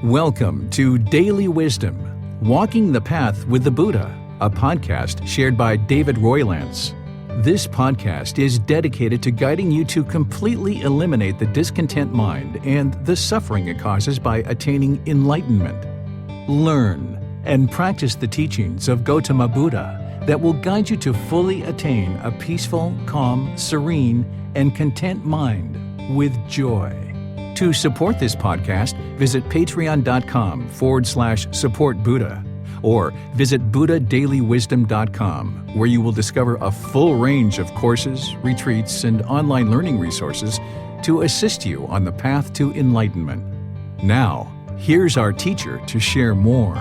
Welcome to Daily Wisdom, Walking the Path with the Buddha, a podcast shared by David Roylance. This podcast is dedicated to guiding you to completely eliminate the discontent mind and the suffering it causes by attaining enlightenment. Learn and practice the teachings of Gotama Buddha that will guide you to fully attain a peaceful, calm, serene, and content mind with joy. To support this podcast, visit patreon.com/support Buddha or visit buddhadailywisdom.com, where you will discover a full range of courses, retreats, and online learning resources to assist you on the path to enlightenment. Now, here's our teacher to share more.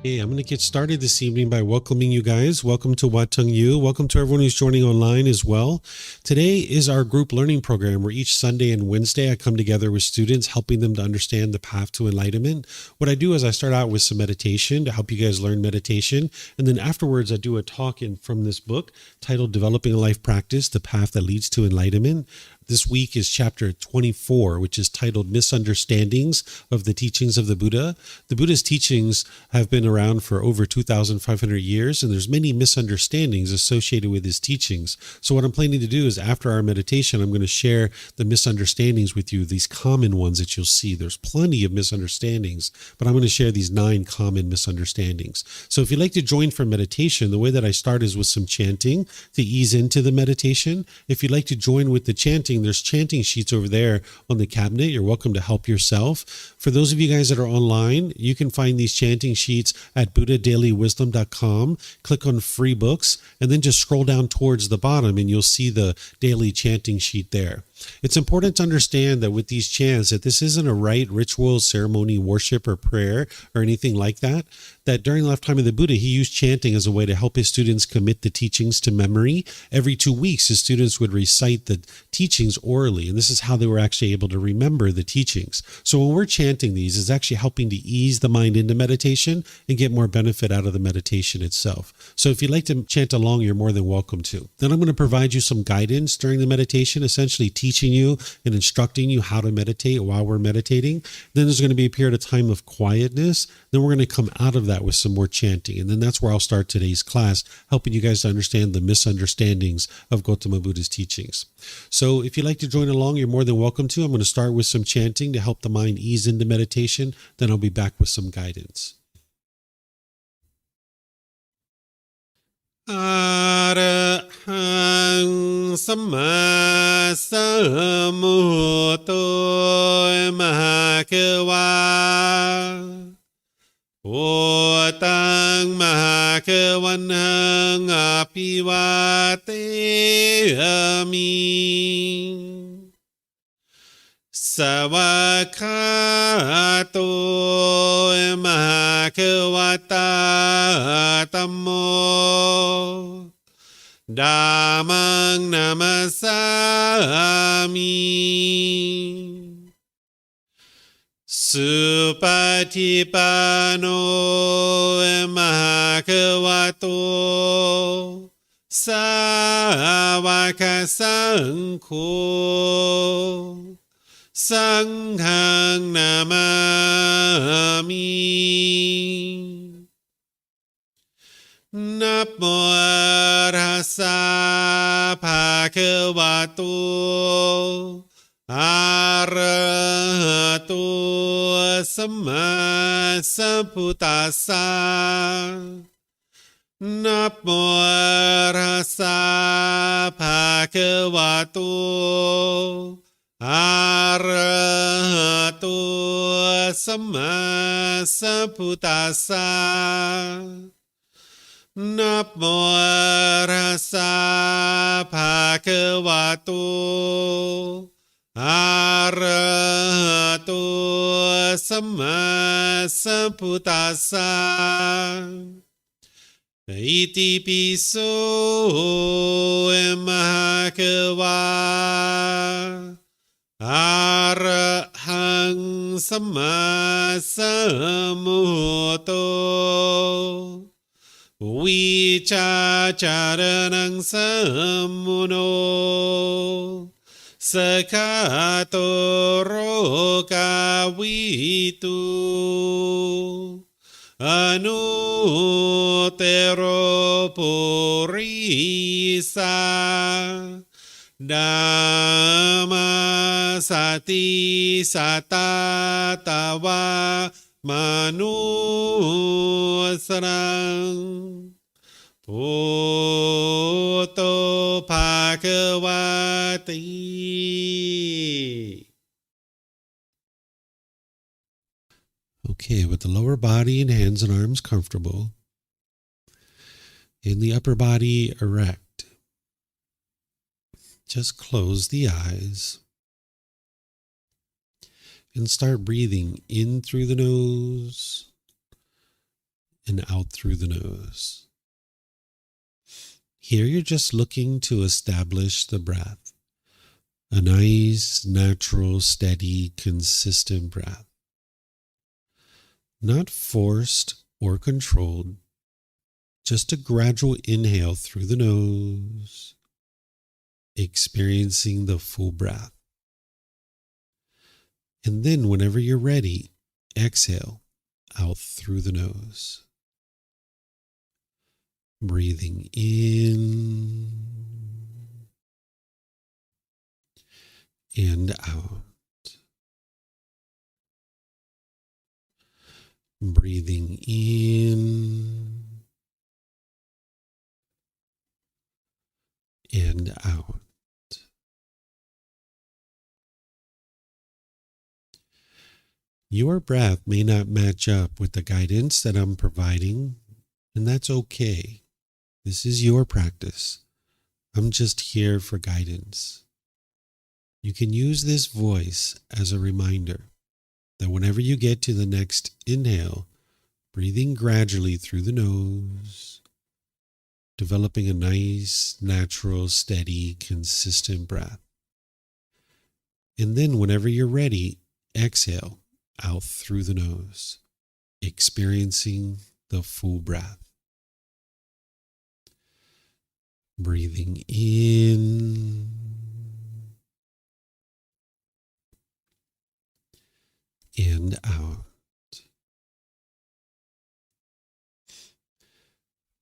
Hey, I'm going to get started this evening by welcoming you guys. Welcome to Wat Tung Yu. Welcome to everyone who's joining online as well. Today is our group learning program where each Sunday and Wednesday I come together with students, helping them to understand the path to enlightenment. What I do is I start out with some meditation to help you guys learn meditation. And then afterwards, I do a talk from this book titled Developing a Life Practice, The Path That Leads to Enlightenment. This week is chapter 24, which is titled Misunderstandings of the Teachings of the Buddha. The Buddha's teachings have been around for over 2,500 years, and there's many misunderstandings associated with his teachings. So what I'm planning to do is after our meditation, I'm going to share the misunderstandings with you, these common ones that you'll see. There's plenty of misunderstandings, but I'm going to share these 9 common misunderstandings. So if you'd like to join for meditation, the way that I start is with some chanting to ease into the meditation. If you'd like to join with the chanting, there's chanting sheets over there on the cabinet. You're welcome to help yourself. For those of you guys that are online, you can find these chanting sheets at buddhadailywisdom.com. Click on free books and then just scroll down towards the bottom and you'll see the daily chanting sheet there. It's important to understand that with these chants that this isn't a rite, ritual, ceremony, worship, or prayer, or anything like that. That during the lifetime of the Buddha, he used chanting as a way to help his students commit the teachings to memory. Every 2 weeks, his students would recite the teachings orally, and this is how they were actually able to remember the teachings. So when we're chanting these, it's actually helping to ease the mind into meditation and get more benefit out of the meditation itself. So if you'd like to chant along, you're more than welcome to. Then I'm going to provide you some guidance during the meditation, essentially teaching you and instructing you how to meditate while we're meditating. Then there's going to be a period of time of quietness. Then we're going to come out of that with some more chanting. And then that's where I'll start today's class, helping you guys to understand the misunderstandings of Gotama Buddha's teachings. So if you'd like to join along, you're more than welcome to. I'm going to start with some chanting to help the mind ease into meditation. Then I'll be back with some guidance. Arahang Samma Sambuddho Mahakawa Otang Mahakawanang Apivate Ami Savakato Mahakawata Tammo Dhammang Namasami Supatipano Mahakavato Savaka Sankho Sanghang Namami Namo Arhasa Bhagavato Arahato Samma Sambuddhassa Namo Arhasa Bhagavato Arahato Samma Sambuddhassa Namo Arhasa Bhagavato Arahato Samma Sambuddhassa Iti piso Mahakawa Arahang Samma Sambuddho Vicacaranang Sammuno สกาโตโรกาวิตุอนุเตโรปุริสาดามาสติสัตตาตาวามนุสรังพุทโธภาควาติ Okay, with the lower body and hands and arms comfortable, and the upper body erect, just close the eyes and start breathing in through the nose and out through the nose. Here you're just looking to establish the breath, a nice, natural, steady, consistent breath. Not forced or controlled, just a gradual inhale through the nose, experiencing the full breath. And then whenever you're ready, exhale out through the nose. Breathing in and out. Breathing in and out. Your breath may not match up with the guidance that I'm providing, and that's okay. This is your practice. I'm just here for guidance. You can use this voice as a reminder that whenever you get to the next inhale, breathing gradually through the nose, developing a nice, natural, steady, consistent breath. And then whenever you're ready, exhale out through the nose, experiencing the full breath. Breathing in and out.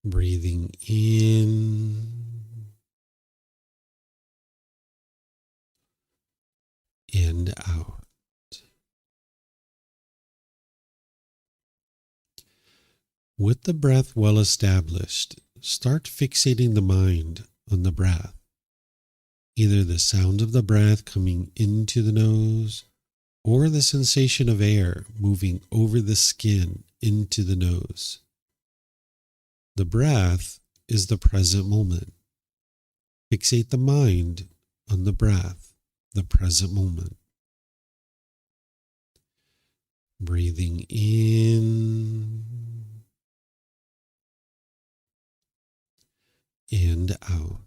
Breathing in and out. With the breath well established, start fixating the mind on the breath, either the sound of the breath coming into the nose or the sensation of air moving over the skin into the nose. The breath is the present moment. Fixate the mind on the breath, the present moment. Breathing in and out.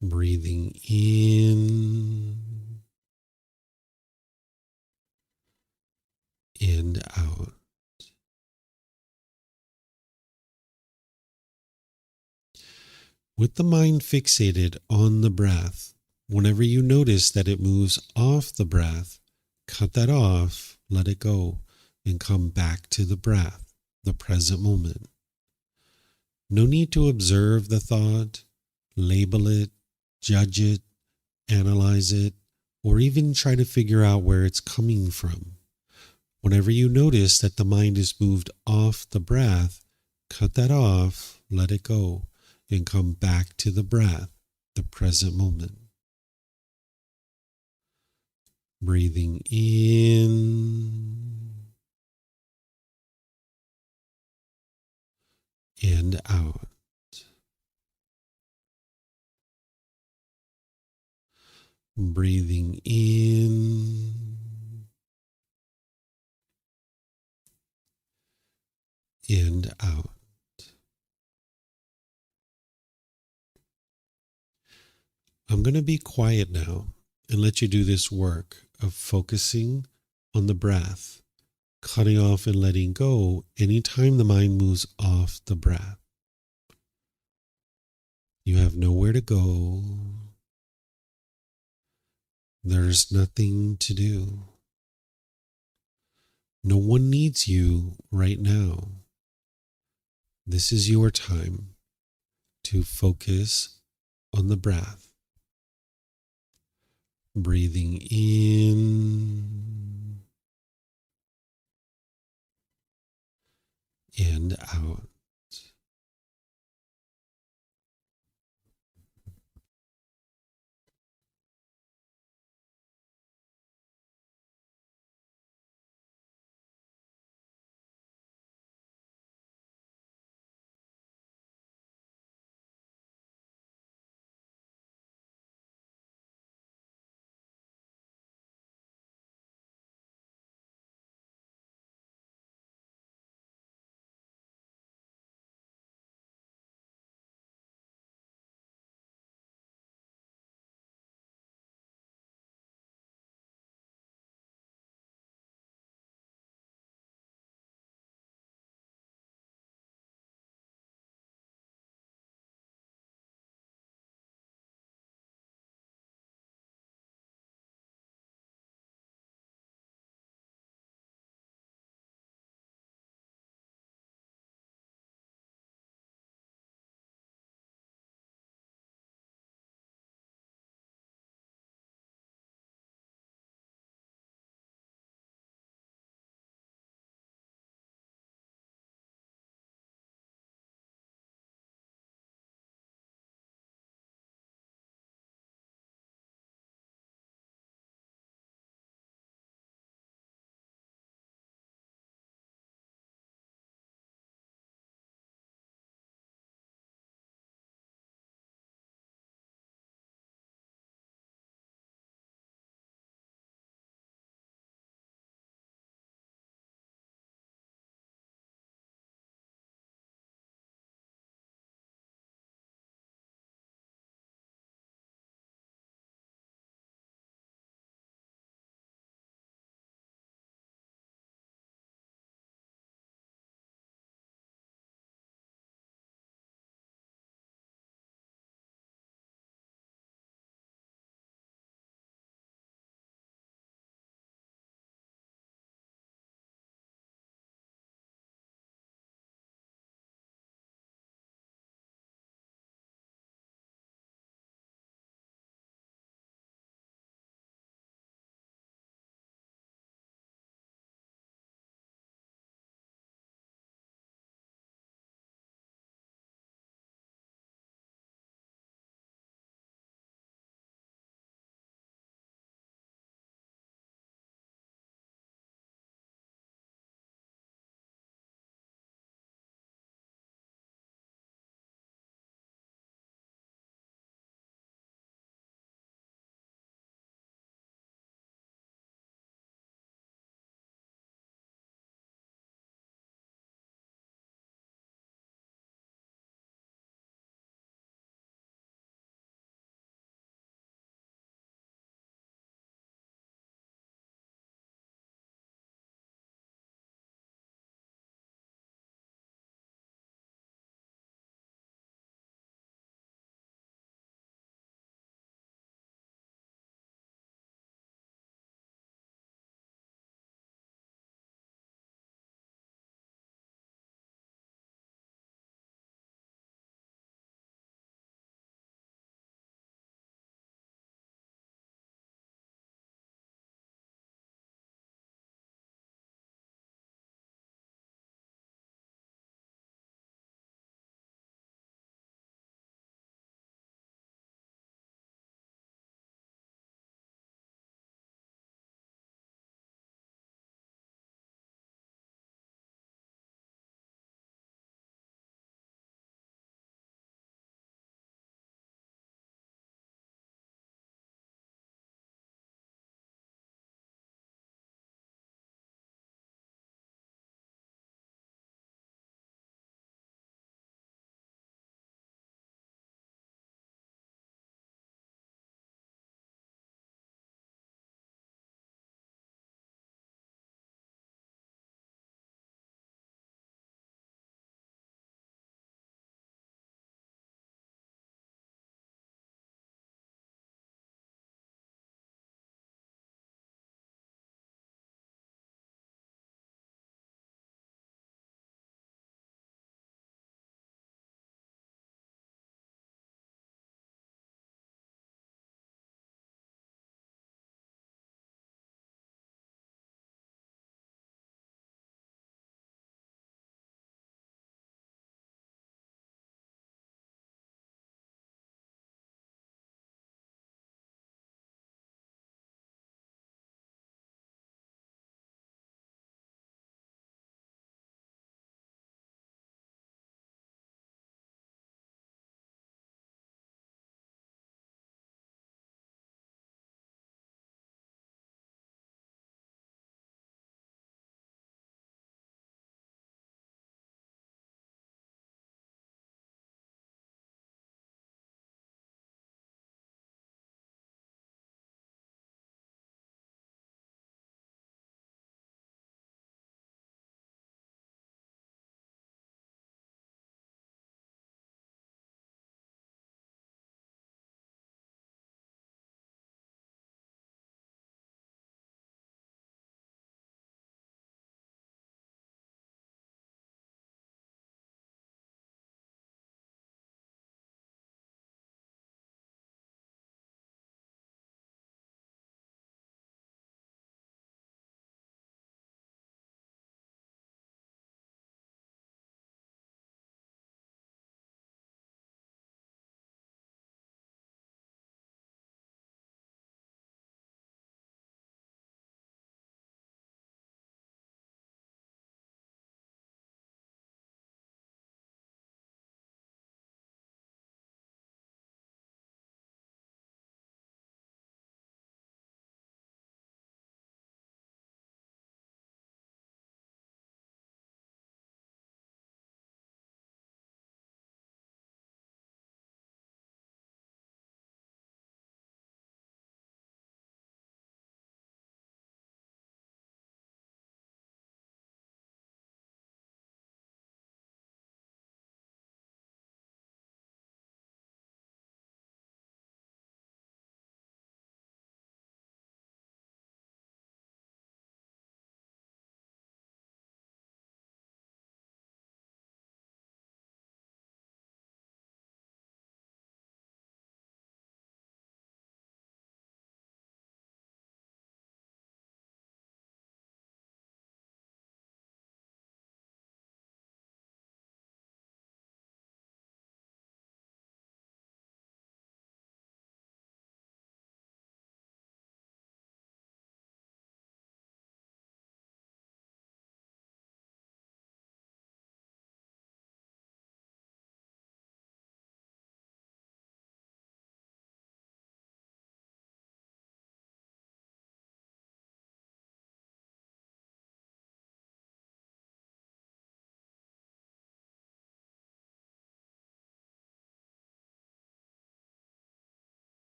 Breathing in and out. With the mind fixated on the breath, whenever you notice that it moves off the breath, cut that off, let it go, and come back to the breath, the present moment. No need to observe the thought, label it, judge it, analyze it, or even try to figure out where it's coming from. Whenever you notice that the mind is moved off the breath, cut that off, let it go, and come back to the breath, the present moment. Breathing in and out. Breathing in and out. I'm going to be quiet now and let you do this work of focusing on the breath, cutting off and letting go anytime the mind moves off the breath. You have nowhere to go. There's nothing to do. No one needs you right now. This is your time to focus on the breath. Breathing in and out.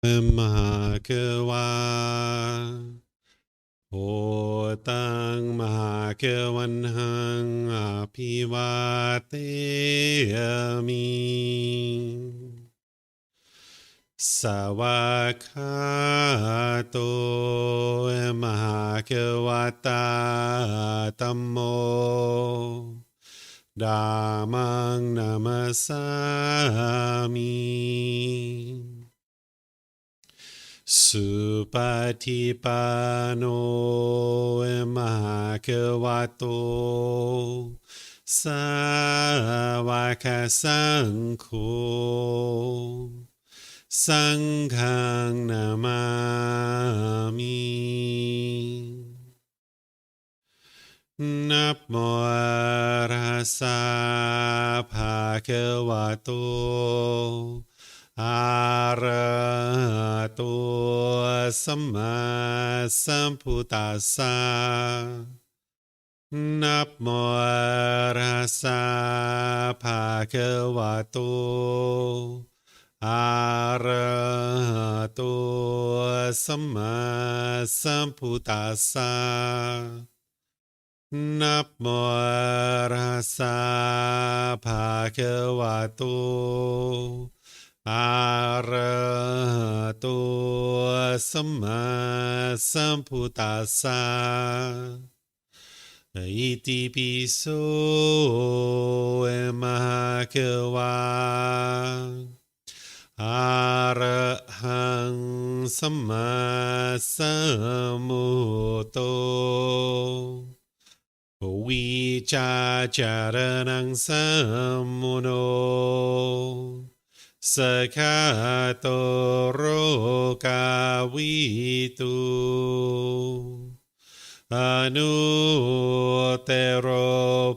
Mahakawa Otang Mahakawanhang Apivateyami Sawakato Mahakawata Tammo Dhammang Namasami Supatipano Mahakavato Savakasangho Sanghang Namami Namo Rasa Bhagavato Arahato Samma Sambuddhassa Namo Rasa Bhagavato Arahato Samma Sambuddhassa Namo Rasa Bhagavato Arahato Samma Sambuddhassa Iti piso Mahakawa Arahang Samma Sambuddho Vicacaranang Sammuno Sakato Rokavitu Anutero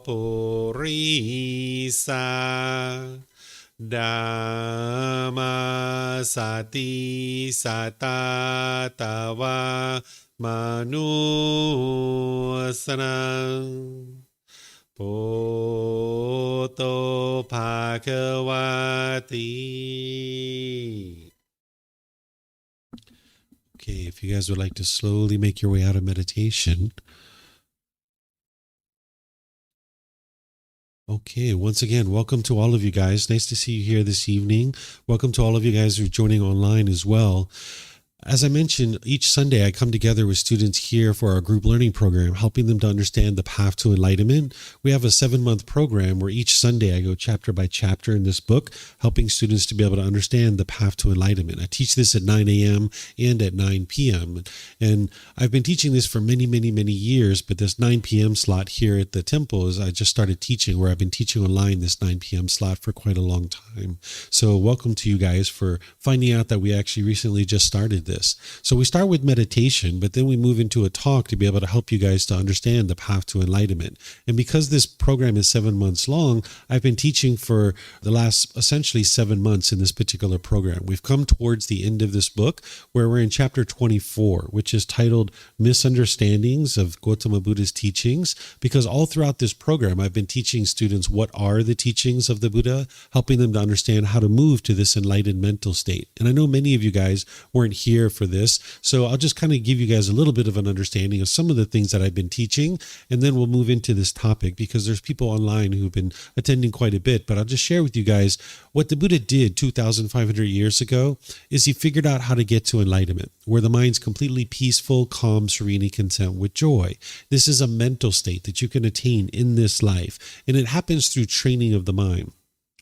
Purisa Dhamma Sati Satatawa Manusanang Poto Bhagavati. Okay, if you guys would like to slowly make your way out of meditation. Okay, once again, welcome to all of you guys. Nice to see you here this evening. Welcome to all of you guys who are joining online as well. As I mentioned, each Sunday I come together with students here for our group learning program, helping them to understand the path to enlightenment. We have a 7-month program where each Sunday I go chapter by chapter in this book, helping students to be able to understand the path to enlightenment. I teach this at 9 a.m. and at 9 p.m. And I've been teaching this for many, many, many years, but this 9 p.m. slot here at the temple is I just started teaching, where I've been teaching online this 9 p.m. slot for quite a long time. So welcome to you guys for finding out that we actually recently just started this. So we start with meditation, but then we move into a talk to be able to help you guys to understand the path to enlightenment. And because this program is 7 months long, I've been teaching for the last essentially 7 months in this particular program. We've come towards the end of this book, where we're in chapter 24, which is titled Misunderstandings of Gotama Buddha's Teachings, because all throughout this program, I've been teaching students what are the teachings of the Buddha, helping them to understand how to move to this enlightened mental state. And I know many of you guys weren't here for this, so I'll just kind of give you guys a little bit of an understanding of some of the things that I've been teaching, and then we'll move into this topic, because there's people online who've been attending quite a bit. But I'll just share with you guys what the Buddha did 2,500 years ago is he figured out how to get to enlightenment, where the mind's completely peaceful, calm, serene, and content with joy. This is a mental state that you can attain in this life, and it happens through training of the mind.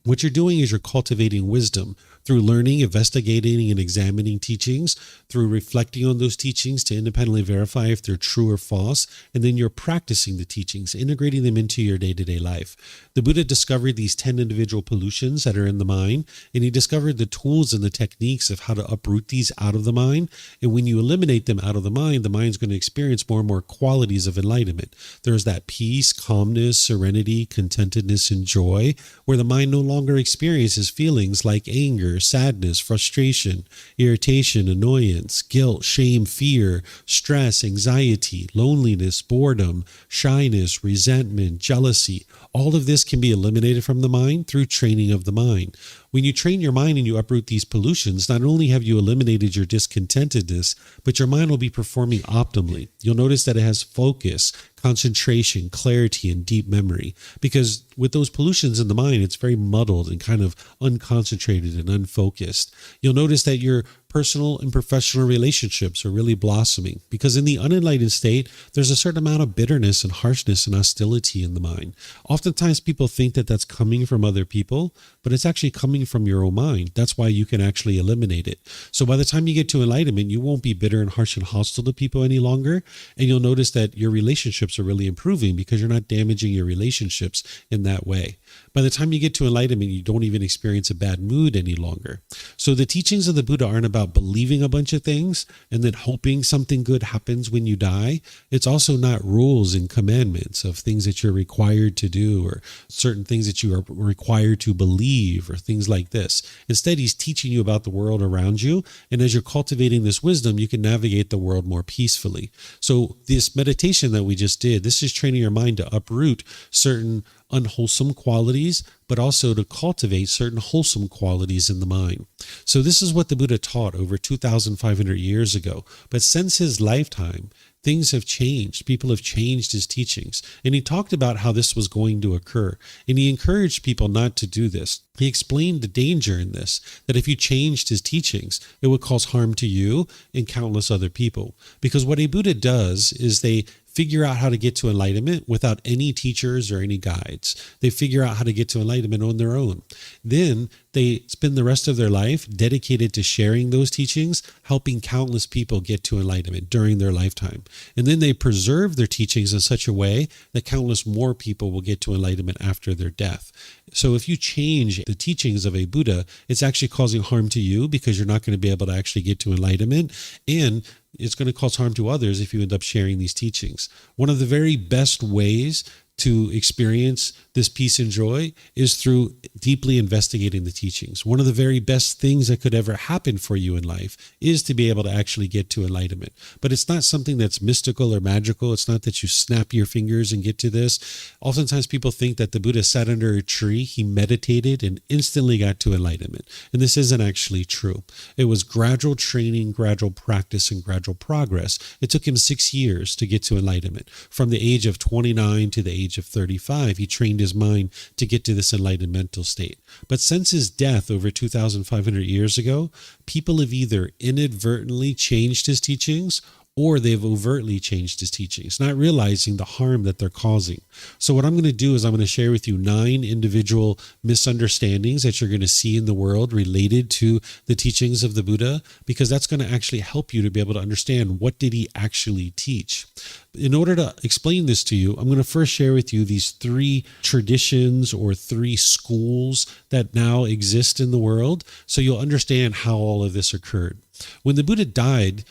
What you're doing is you're cultivating wisdom through learning, investigating, and examining teachings, through reflecting on those teachings to independently verify if they're true or false, and then you're practicing the teachings, integrating them into your day-to-day life. The Buddha discovered these 10 individual pollutions that are in the mind, and he discovered the tools and the techniques of how to uproot these out of the mind. And when you eliminate them out of the mind's going to experience more and more qualities of enlightenment. There's that peace, calmness, serenity, contentedness, and joy, where the mind no longer experiences feelings like anger, sadness, frustration, irritation, annoyance, guilt, shame, fear, stress, anxiety, loneliness, boredom, shyness, resentment, jealousy. All of this can be eliminated from the mind through training of the mind. When you train your mind and you uproot these pollutions, not only have you eliminated your discontentedness, but your mind will be performing optimally. You'll notice that it has focus, concentration, clarity, and deep memory. Because with those pollutions in the mind, it's very muddled and kind of unconcentrated and unfocused. You'll notice that your personal and professional relationships are really blossoming, because in the unenlightened state, there's a certain amount of bitterness and harshness and hostility in the mind. Oftentimes people think that that's coming from other people, but it's actually coming from your own mind. That's why you can actually eliminate it. So by the time you get to enlightenment, you won't be bitter and harsh and hostile to people any longer. And you'll notice that your relationships are really improving because you're not damaging your relationships in that way. By the time you get to enlightenment, you don't even experience a bad mood any longer. So the teachings of the Buddha aren't about believing a bunch of things and then hoping something good happens when you die. It's also not rules and commandments of things that you're required to do or certain things that you are required to believe or things like this. Instead, he's teaching you about the world around you. And as you're cultivating this wisdom, you can navigate the world more peacefully. So this meditation that we just did, this is training your mind to uproot certain unwholesome qualities, but also to cultivate certain wholesome qualities in the mind. So this is what the Buddha taught over 2,500 years ago. But since his lifetime, things have changed. People have changed his teachings. And he talked about how this was going to occur. And he encouraged people not to do this. He explained the danger in this, that if you changed his teachings, it would cause harm to you and countless other people. Because what a Buddha does is they figure out how to get to enlightenment without any teachers or any guides. They figure out how to get to enlightenment on their own. Then they spend the rest of their life dedicated to sharing those teachings, helping countless people get to enlightenment during their lifetime. And then they preserve their teachings in such a way that countless more people will get to enlightenment after their death. So if you change the teachings of a Buddha, it's actually causing harm to you because you're not going to be able to actually get to enlightenment, and it's going to cause harm to others if you end up sharing these teachings. One of the very best ways to experience this peace and joy is through deeply investigating the teachings. One of the very best things that could ever happen for you in life is to be able to actually get to enlightenment. But it's not something that's mystical or magical. It's not that you snap your fingers and get to this. Oftentimes people think that the Buddha sat under a tree, he meditated, and instantly got to enlightenment. And this isn't actually true. It was gradual training, gradual practice, and gradual progress. It took him 6 years to get to enlightenment. From the age of 29 to the age of 35, he trained his mind to get to this enlightened mental state. But since his death over 2,500 years ago, people have either inadvertently changed his teachings or they've overtly changed his teachings, not realizing the harm that they're causing. So what I'm going to do is I'm going to share with you 9 individual misunderstandings that you're going to see in the world related to the teachings of the Buddha, because that's going to actually help you to be able to understand what did he actually teach. In order to explain this to you, I'm going to first share with you these 3 traditions or 3 schools that now exist in the world, so you'll understand how all of this occurred. When the Buddha died,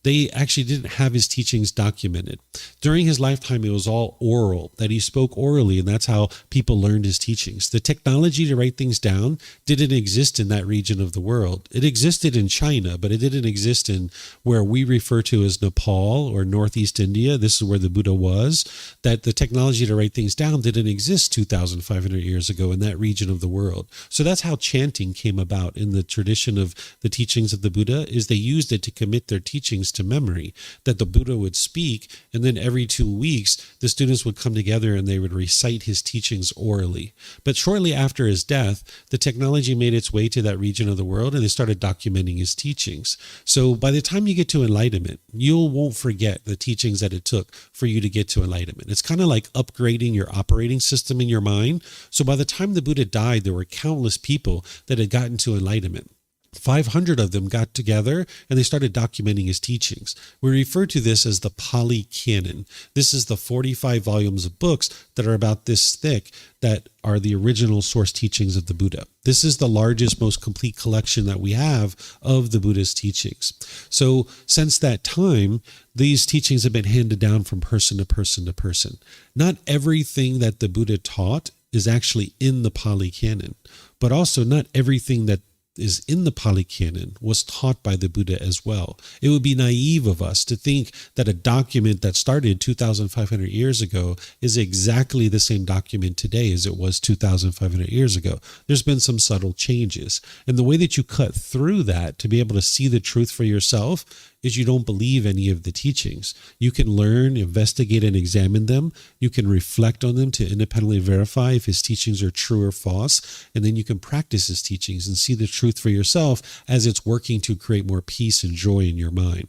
they actually didn't have his teachings documented. During his lifetime, it was all oral, that he spoke orally, and that's how people learned his teachings. The technology to write things down didn't exist in that region of the world. It existed in China, but it didn't exist in where we refer to as Nepal or Northeast India. This is where the Buddha was. That the technology to write things down didn't exist 2,500 years ago in that region of the world. So that's how chanting came about in the tradition of the teachings of the Buddha, is they used it to commit their teachings to memory, that the Buddha would speak, and then every 2 weeks the students would come together and they would recite his teachings orally. But shortly after his death, the technology made its way to that region of the world and they started documenting his teachings. So by the time you get to enlightenment, you won't forget the teachings that it took for you to get to enlightenment. It's kind of like upgrading your operating system in your mind. So by the time the Buddha died, there were countless people that had gotten to enlightenment. 500 of them got together and they started documenting his teachings. We refer to this as the Pali Canon. This is the 45 volumes of books that are about this thick that are the original source teachings of the Buddha. This is the largest, most complete collection that we have of the Buddha's teachings. So since that time, these teachings have been handed down from person to person to person. Not everything that the Buddha taught is actually in the Pali Canon, but also not everything that is in the Pali Canon was taught by the Buddha as well. It would be naive of us to think that a document that started 2,500 years ago is exactly the same document today as it was 2,500 years ago. There's been some subtle changes. And the way that you cut through that to be able to see the truth for yourself is you don't believe any of the teachings. You can learn, investigate, and examine them. You can reflect on them to independently verify if his teachings are true or false, and then you can practice his teachings and see the truth for yourself as it's working to create more peace and joy in your mind.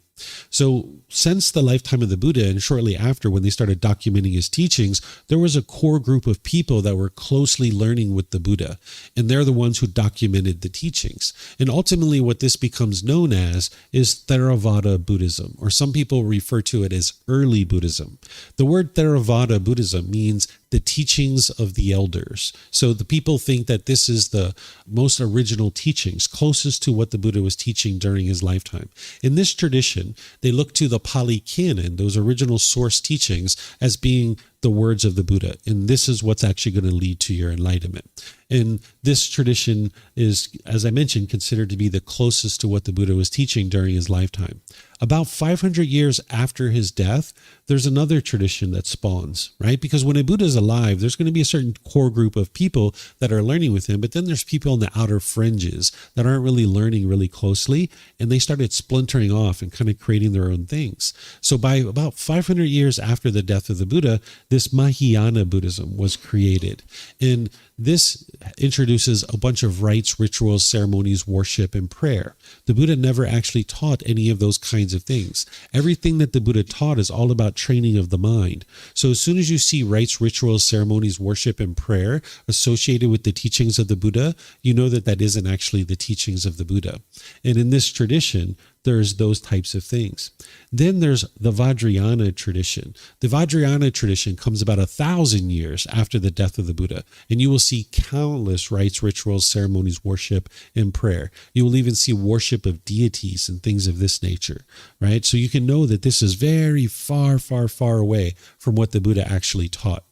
So since the lifetime of the Buddha and shortly after when they started documenting his teachings, there was a core group of people that were closely learning with the Buddha, and they're the ones who documented the teachings. And ultimately what this becomes known as is Theravada Buddhism, or some people refer to it as early Buddhism. The word Theravada Buddhism means the teachings of the elders. So the people think that this is the most original teachings, closest to what the Buddha was teaching during his lifetime. In this tradition, they look to the Pali Canon, those original source teachings, as being the words of the Buddha. And this is what's actually going to lead to your enlightenment. And this tradition is, as I mentioned, considered to be the closest to what the Buddha was teaching during his lifetime. About 500 years after his death, there's another tradition that spawns, right? Because when a Buddha is alive, there's going to be a certain core group of people that are learning with him, but then there's people on the outer fringes that aren't really learning really closely, and they started splintering off and kind of creating their own things. So by about 500 years after the death of the Buddha, this Mahayana Buddhism was created. And this introduces a bunch of rites, rituals, ceremonies, worship, and prayer. The Buddha never actually taught any of those kinds of things. Everything that the Buddha taught is all about training of the mind. So as soon as you see rites, rituals, ceremonies, worship, and prayer associated with the teachings of the Buddha, you know that that isn't actually the teachings of the Buddha. And in this tradition, there's those types of things. Then there's the Vajrayana tradition. The Vajrayana tradition comes about 1,000 years after the death of the Buddha, and you will see countless rites, rituals, ceremonies, worship, and prayer. You will even see worship of deities and things of this nature, right? So you can know that this is very far, far, far away from what the Buddha actually taught.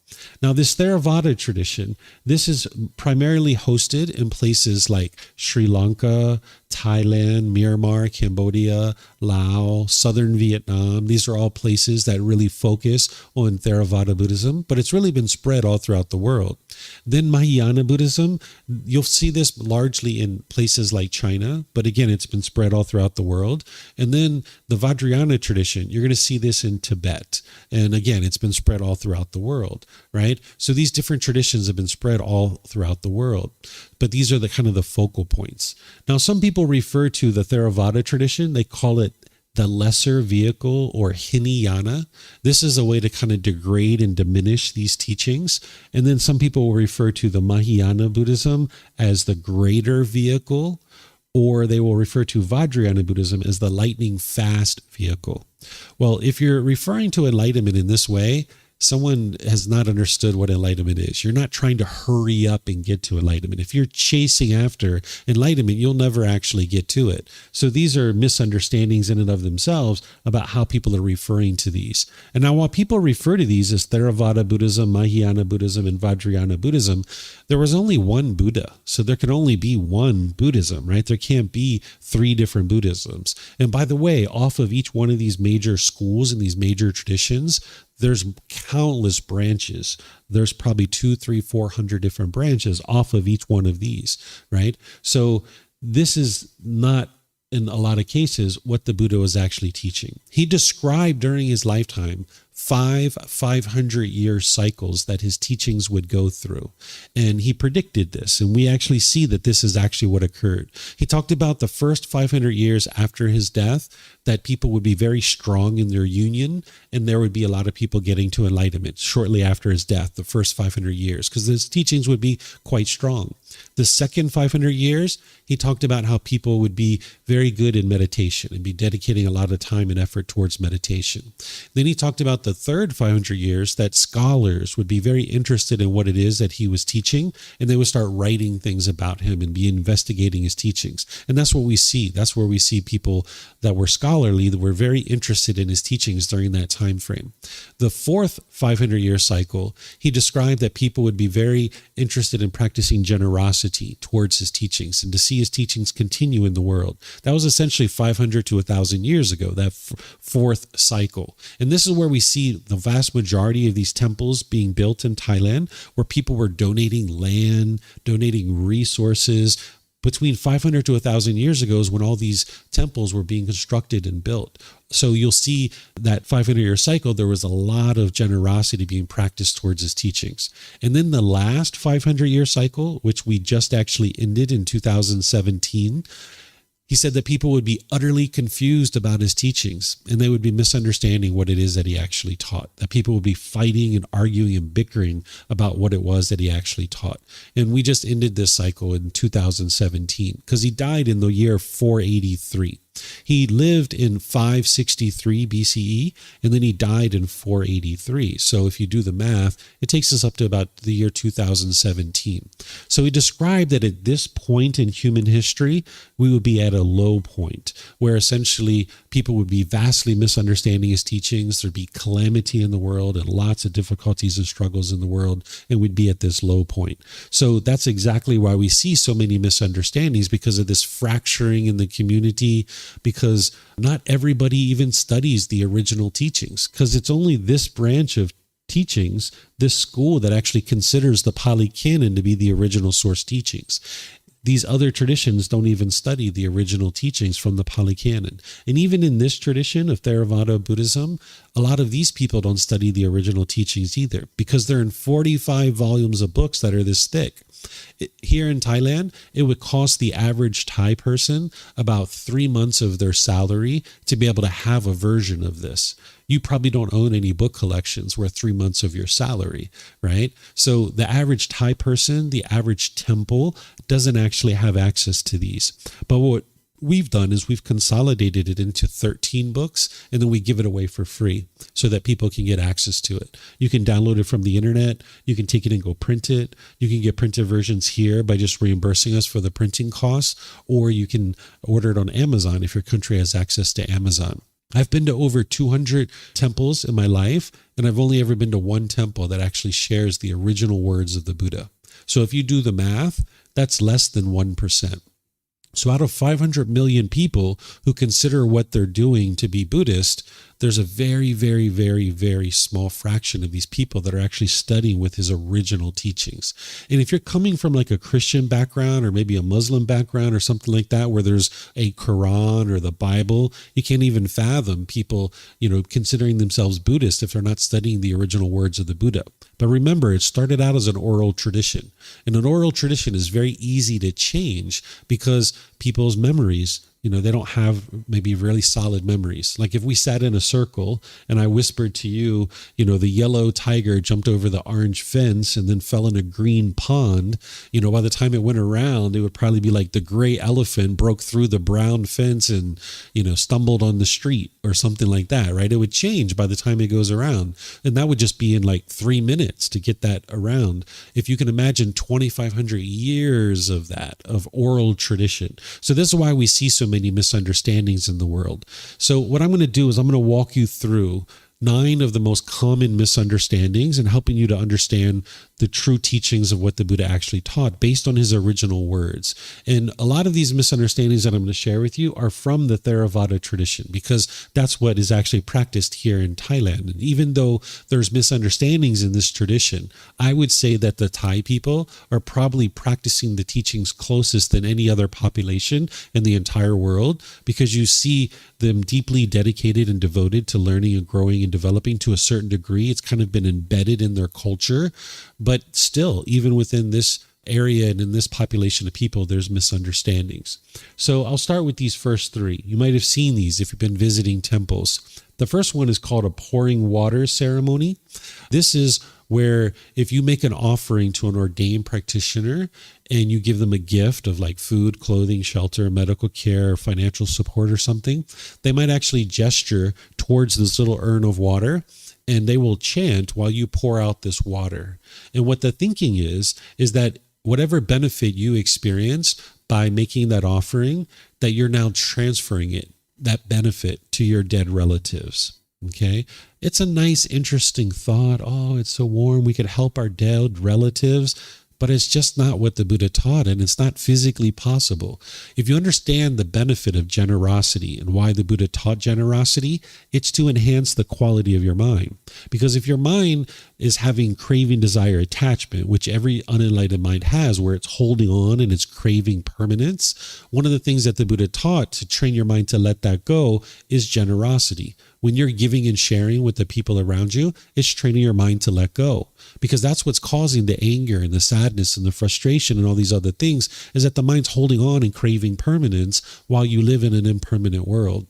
Now, this Theravada tradition, this is primarily hosted in places like Sri Lanka, Thailand, Myanmar, Cambodia, Laos, southern Vietnam. These are all places that really focus on Theravada Buddhism, but it's really been spread all throughout the world. Then Mahayana Buddhism, you'll see this largely in places like China, but again, it's been spread all throughout the world. And then the Vajrayana tradition, you're going to see this in Tibet. And again, it's been spread all throughout the world, right? So these different traditions have been spread all throughout the world. But these are the kind of the focal points. Now, some people refer to the Theravada tradition, they call it the lesser vehicle or Hinayana. This is a way to kind of degrade and diminish these teachings. And then some people will refer to the Mahayana Buddhism as the greater vehicle, or they will refer to Vajrayana Buddhism as the lightning fast vehicle. Well, if you're referring to enlightenment in this way, someone has not understood what enlightenment is. You're not trying to hurry up and get to enlightenment. If you're chasing after enlightenment, you'll never actually get to it. So these are misunderstandings in and of themselves about how people are referring to these. And now while people refer to these as Theravada Buddhism, Mahayana Buddhism, and Vajrayana Buddhism, there was only one Buddha. So there can only be one Buddhism, right? There can't be three different Buddhisms. And by the way, off of each one of these major schools and these major traditions, there's countless branches. There's probably 200, 300, 400 different branches off of each one of these, right? So this is not, in a lot of cases, what the Buddha was actually teaching. He described during his lifetime 500-year cycles that his teachings would go through. And he predicted this, and we actually see that this is actually what occurred. He talked about the first 500 years after his death, that people would be very strong in their union, and there would be a lot of people getting to enlightenment shortly after his death, the first 500 years, because his teachings would be quite strong. The second 500 years, he talked about how people would be very good in meditation and be dedicating a lot of time and effort towards meditation. Then he talked about throughout the third 500 years that scholars would be very interested in what it is that he was teaching, and they would start writing things about him and be investigating his teachings. And that's what we see. That's where we see people that were scholarly, that were very interested in his teachings during that time frame. The fourth 500-year cycle, he described that people would be very interested in practicing generosity towards his teachings and to see his teachings continue in the world. That was essentially 500 to 1,000 years ago, that fourth cycle. And this is where we see the vast majority of these temples being built in Thailand, where people were donating land, donating resources. Between 500 to 1,000 years ago is when all these temples were being constructed and built. So you'll see that 500-year cycle, there was a lot of generosity being practiced towards his teachings. And then the last 500-year cycle, which we just actually ended in 2017, he said that people would be utterly confused about his teachings, and they would be misunderstanding what it is that he actually taught, that people would be fighting and arguing and bickering about what it was that he actually taught. And we just ended this cycle in 2017 because he died in the year 483. He lived in 563 BCE, and then he died in 483. So if you do the math, it takes us up to about the year 2017. So he described that at this point in human history, we would be at a low point where essentially people would be vastly misunderstanding his teachings. There'd be calamity in the world and lots of difficulties and struggles in the world, and we'd be at this low point. So that's exactly why we see so many misunderstandings, because of this fracturing in the community, because not everybody even studies the original teachings, because it's only this branch of teachings, this school, that actually considers the Pali Canon to be the original source teachings. These other traditions don't even study the original teachings from the Pali Canon. And even in this tradition of Theravada Buddhism, a lot of these people don't study the original teachings either, because they're in 45 volumes of books that are this thick. Here in Thailand, it would cost the average Thai person about 3 months of their salary to be able to have a version of this. You probably don't own any book collections worth 3 months of your salary, right? So the average Thai person, the average temple, doesn't actually have access to these. But what we've done is we've consolidated it into 13 books, and then we give it away for free so that people can get access to it. You can download it from the internet. You can take it and go print it. You can get printed versions here by just reimbursing us for the printing costs, or you can order it on Amazon if your country has access to Amazon. I've been to over 200 temples in my life, and I've only ever been to one temple that actually shares the original words of the Buddha. So if you do the math, that's less than 1%. So out of 500 million people who consider what they're doing to be Buddhist, there's a very, very, very, very small fraction of these people that are actually studying with his original teachings. And if you're coming from like a Christian background or maybe a Muslim background or something like that, where there's a Quran or the Bible, you can't even fathom people, considering themselves Buddhist if they're not studying the original words of the Buddha. But remember, it started out as an oral tradition. And an oral tradition is very easy to change because people's memories, they don't have maybe really solid memories. Like if we sat in a circle and I whispered to you, the yellow tiger jumped over the orange fence and then fell in a green pond, by the time it went around, it would probably be like the gray elephant broke through the brown fence and, stumbled on the street or something like that, right? It would change by the time it goes around. And that would just be in like 3 minutes to get that around. If you can imagine 2,500 years of that, of oral tradition. So this is why we see so many misunderstandings in the world. So what I'm going to do is I'm going to walk you through 9 of the most common misunderstandings and helping you to understand the true teachings of what the Buddha actually taught based on his original words. And a lot of these misunderstandings that I'm going to share with you are from the Theravada tradition, because that's what is actually practiced here in Thailand. And even though there's misunderstandings in this tradition, I would say that the Thai people are probably practicing the teachings closest than any other population in the entire world, because you see them deeply dedicated and devoted to learning and growing and developing to a certain degree. It's kind of been embedded in their culture. But still, even within this area and in this population of people, there's misunderstandings. So I'll start with these first 3. You might have seen these if you've been visiting temples. The first one is called a pouring water ceremony. This is where if you make an offering to an ordained practitioner and you give them a gift of like food, clothing, shelter, medical care, financial support or something, they might actually gesture towards this little urn of water and they will chant while you pour out this water. And what the thinking is that whatever benefit you experience by making that offering, that you're now transferring that benefit to your dead relatives. Okay. It's a nice, interesting thought. Oh, it's so warm. We could help our dead relatives. But it's just not what the Buddha taught, and it's not physically possible. If you understand the benefit of generosity and why the Buddha taught generosity, it's to enhance the quality of your mind. Because if your mind is having craving, desire, attachment, which every unenlightened mind has, where it's holding on and it's craving permanence, one of the things that the Buddha taught to train your mind to let that go is generosity. When you're giving and sharing with the people around you, it's training your mind to let go. Because that's what's causing the anger and the sadness and the frustration and all these other things, is that the mind's holding on and craving permanence while you live in an impermanent world.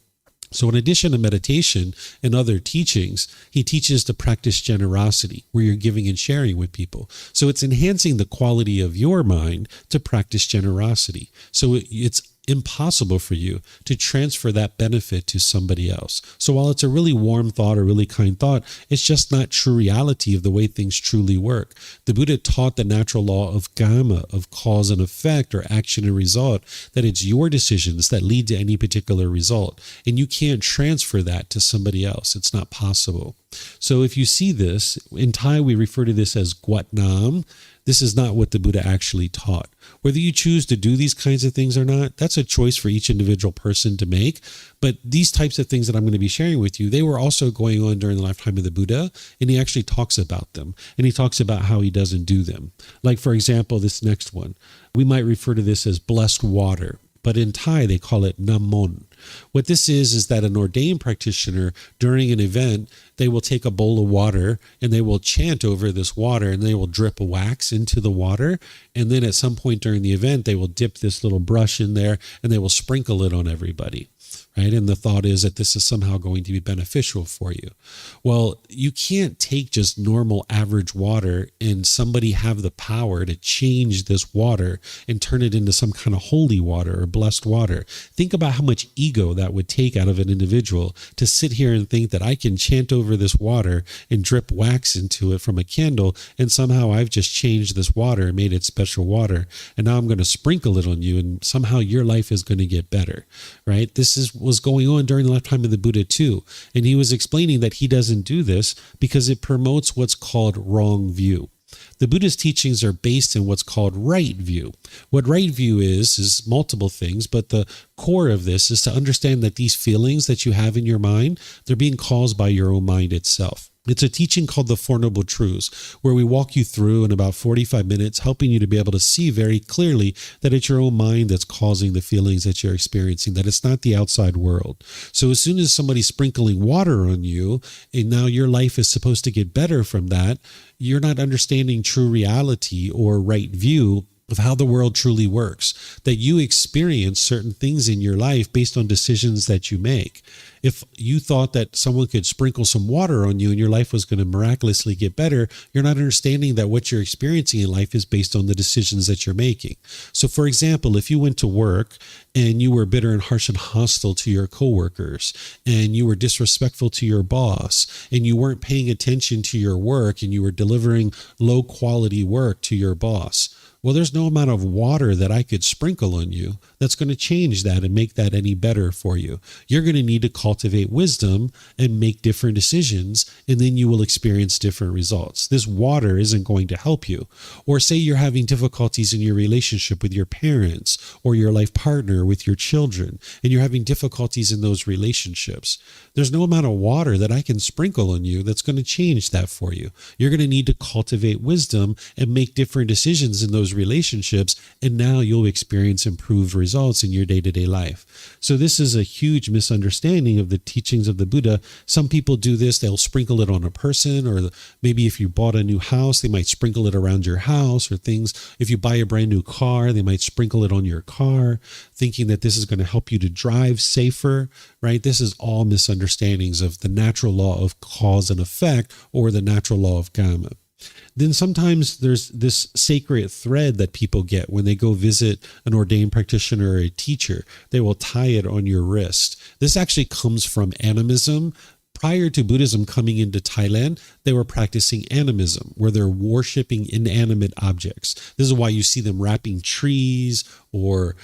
So in addition to meditation and other teachings, he teaches to practice generosity, where you're giving and sharing with people. So it's enhancing the quality of your mind to practice generosity. So it's impossible for you to transfer that benefit to somebody else. So while it's a really warm thought or really kind thought, it's just not true reality of the way things truly work. The Buddha taught the natural law of dhamma, of cause and effect, or action and result, that it's your decisions that lead to any particular result. And you can't transfer that to somebody else. It's not possible. So if you see this, in Thai we refer to this as Gotama. This is not what the Buddha actually taught. Whether you choose to do these kinds of things or not, that's a choice for each individual person to make. But these types of things that I'm going to be sharing with you, they were also going on during the lifetime of the Buddha, and he actually talks about them. And he talks about how he doesn't do them. Like, for example, this next one. We might refer to this as blessed water, but in Thai they call it namon. What this is that an ordained practitioner during an event, they will take a bowl of water and they will chant over this water, and they will drip wax into the water. And then at some point during the event, they will dip this little brush in there and they will sprinkle it on everybody. Right? And the thought is that this is somehow going to be beneficial for you. Well, you can't take just normal average water and somebody have the power to change this water and turn it into some kind of holy water or blessed water. Think about how much ego that would take out of an individual to sit here and think that I can chant over this water and drip wax into it from a candle, and somehow I've just changed this water and made it special water, and now I'm going to sprinkle it on you, and somehow your life is going to get better. Right? This was going on during the lifetime of the Buddha too. And he was explaining that he doesn't do this because it promotes what's called wrong view. The Buddhist teachings are based in what's called right view. What right view is multiple things, but the core of this is to understand that these feelings that you have in your mind, they're being caused by your own mind itself. It's a teaching called the Four Noble Truths, where we walk you through in about 45 minutes, helping you to be able to see very clearly that it's your own mind that's causing the feelings that you're experiencing, that it's not the outside world. So as soon as somebody's sprinkling water on you, and now your life is supposed to get better from that, you're not understanding true reality or right view of how the world truly works, that you experience certain things in your life based on decisions that you make. If you thought that someone could sprinkle some water on you and your life was going to miraculously get better, you're not understanding that what you're experiencing in life is based on the decisions that you're making. So for example, if you went to work and you were bitter and harsh and hostile to your coworkers, and you were disrespectful to your boss, and you weren't paying attention to your work, and you were delivering low quality work to your boss, well, there's no amount of water that I could sprinkle on you that's going to change that and make that any better for you. You're going to need to cultivate wisdom and make different decisions, and then you will experience different results. This water isn't going to help you. Or say you're having difficulties in your relationship with your parents or your life partner, with your children, and you're having difficulties in those relationships. There's no amount of water that I can sprinkle on you that's going to change that for you. You're going to need to cultivate wisdom and make different decisions in those relationships, and now you'll experience improved results in your day-to-day life. So this is a huge misunderstanding of the teachings of the Buddha. Some people do this, they'll sprinkle it on a person, or maybe if you bought a new house, they might sprinkle it around your house, or things. If you buy a brand new car, they might sprinkle it on your car, thinking that this is going to help you to drive safer, right? This is all misunderstandings of the natural law of cause and effect, or the natural law of karma. Then sometimes there's this sacred thread that people get when they go visit an ordained practitioner or a teacher. They will tie it on your wrist. This actually comes from animism, prior to Buddhism coming into Thailand, they were practicing animism, where they're worshiping inanimate objects. This is why you see them wrapping trees, or,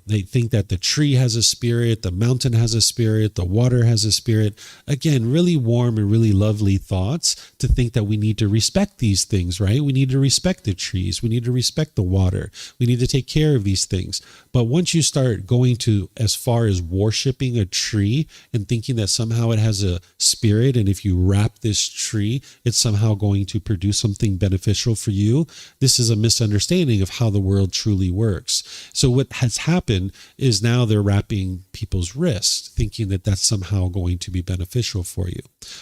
they think that the tree has a spirit, the mountain has a spirit, the water has a spirit. Again, really warm and really lovely thoughts to think that we need to respect these things, right? We need to respect the trees. We need to respect the water. We need to take care of these things. But once you start going to as far as worshiping a tree and thinking that somehow it has a spirit, and if you wrap this tree, it's somehow going to produce something beneficial for you, this is a misunderstanding of how the world truly works. So what has happened is now they're wrapping people's wrists, thinking that that's somehow going to be beneficial for you,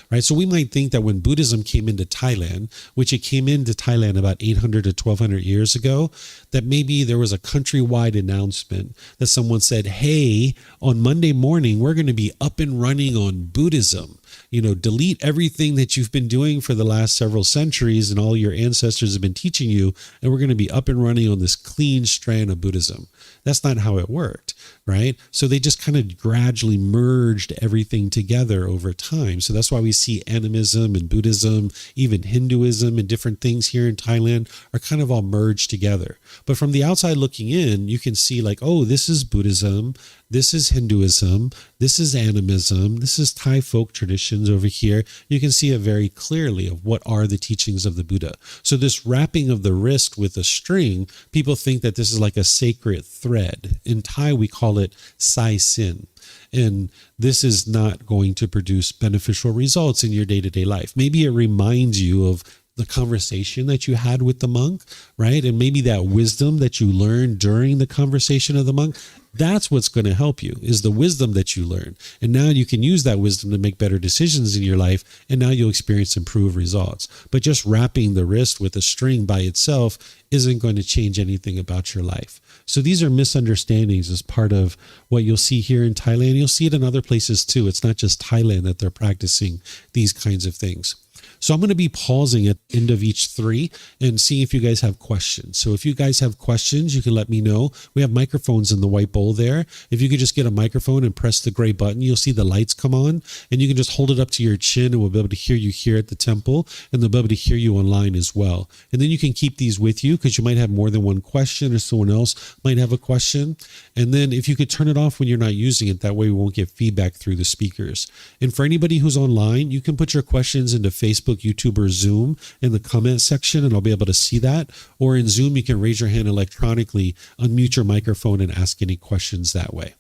right? So we might think that when Buddhism came into Thailand, which it came into Thailand about 800 to 1200 years ago, that maybe there was a countrywide announcement that someone said, hey, on Monday morning, we're going to be up and running on Buddhism. Delete everything that you've been doing for the last several centuries and all your ancestors have been teaching you, and we're going to be up and running on this clean strand of Buddhism. That's not how it worked, right? So they just kind of gradually merged everything together over time. So that's why we see animism and Buddhism, even Hinduism and different things here in Thailand are kind of all merged together. But from the outside looking in, you can see like, oh, this is Buddhism, this is Hinduism, this is animism, this is Thai folk traditions over here. You can see it very clearly of what are the teachings of the Buddha. So this wrapping of the wrist with a string, people think that this is like a sacred thread. In Thai, we call it sai sin. And this is not going to produce beneficial results in your day-to-day life. Maybe it reminds you of the conversation that you had with the monk, right? And maybe that wisdom that you learned during the conversation of the monk, that's what's going to help you, is the wisdom that you learn. And now you can use that wisdom to make better decisions in your life, and now you'll experience improved results. But just wrapping the wrist with a string by itself isn't going to change anything about your life. So these are misunderstandings as part of what you'll see here in Thailand. You'll see it in other places too. It's not just Thailand that they're practicing these kinds of things. So I'm going to be pausing at the end of each three and see if you guys have questions. So if you guys have questions, you can let me know. We have microphones in the white bowl there. If you could just get a microphone and press the gray button, you'll see the lights come on, and you can just hold it up to your chin, and we'll be able to hear you here at the temple, and they'll be able to hear you online as well. And then you can keep these with you because you might have more than one question, or someone else might have a question. And then if you could turn it off when you're not using it, that way we won't get feedback through the speakers. And for anybody who's online, you can put your questions into Facebook, YouTube, or Zoom in the comment section, and I'll be able to see that. Or in Zoom, you can raise your hand electronically, unmute your microphone, and ask any questions that way.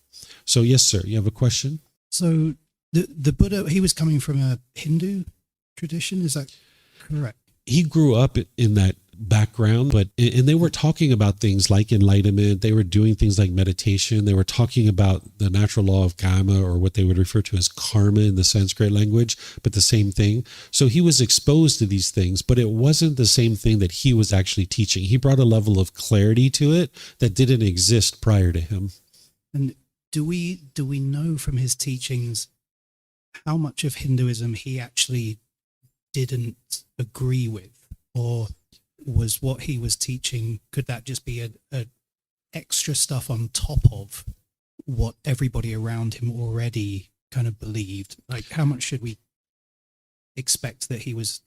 So yes, sir, you have a question? So the Buddha, he was coming from a Hindu tradition, is that correct? He grew up in that background, and they were talking about things like enlightenment. They were doing things like meditation. They were talking about the natural law of dhamma, or what they would refer to as karma in the Sanskrit language, but the same thing. So he was exposed to these things, but it wasn't the same thing that he was actually teaching. He brought a level of clarity to it that didn't exist prior to him. And do we know from his teachings how much of Hinduism he actually didn't agree with, or was what he was teaching, could that just be a extra stuff on top of what everybody around him already kind of believed? Like, how much should we expect that he was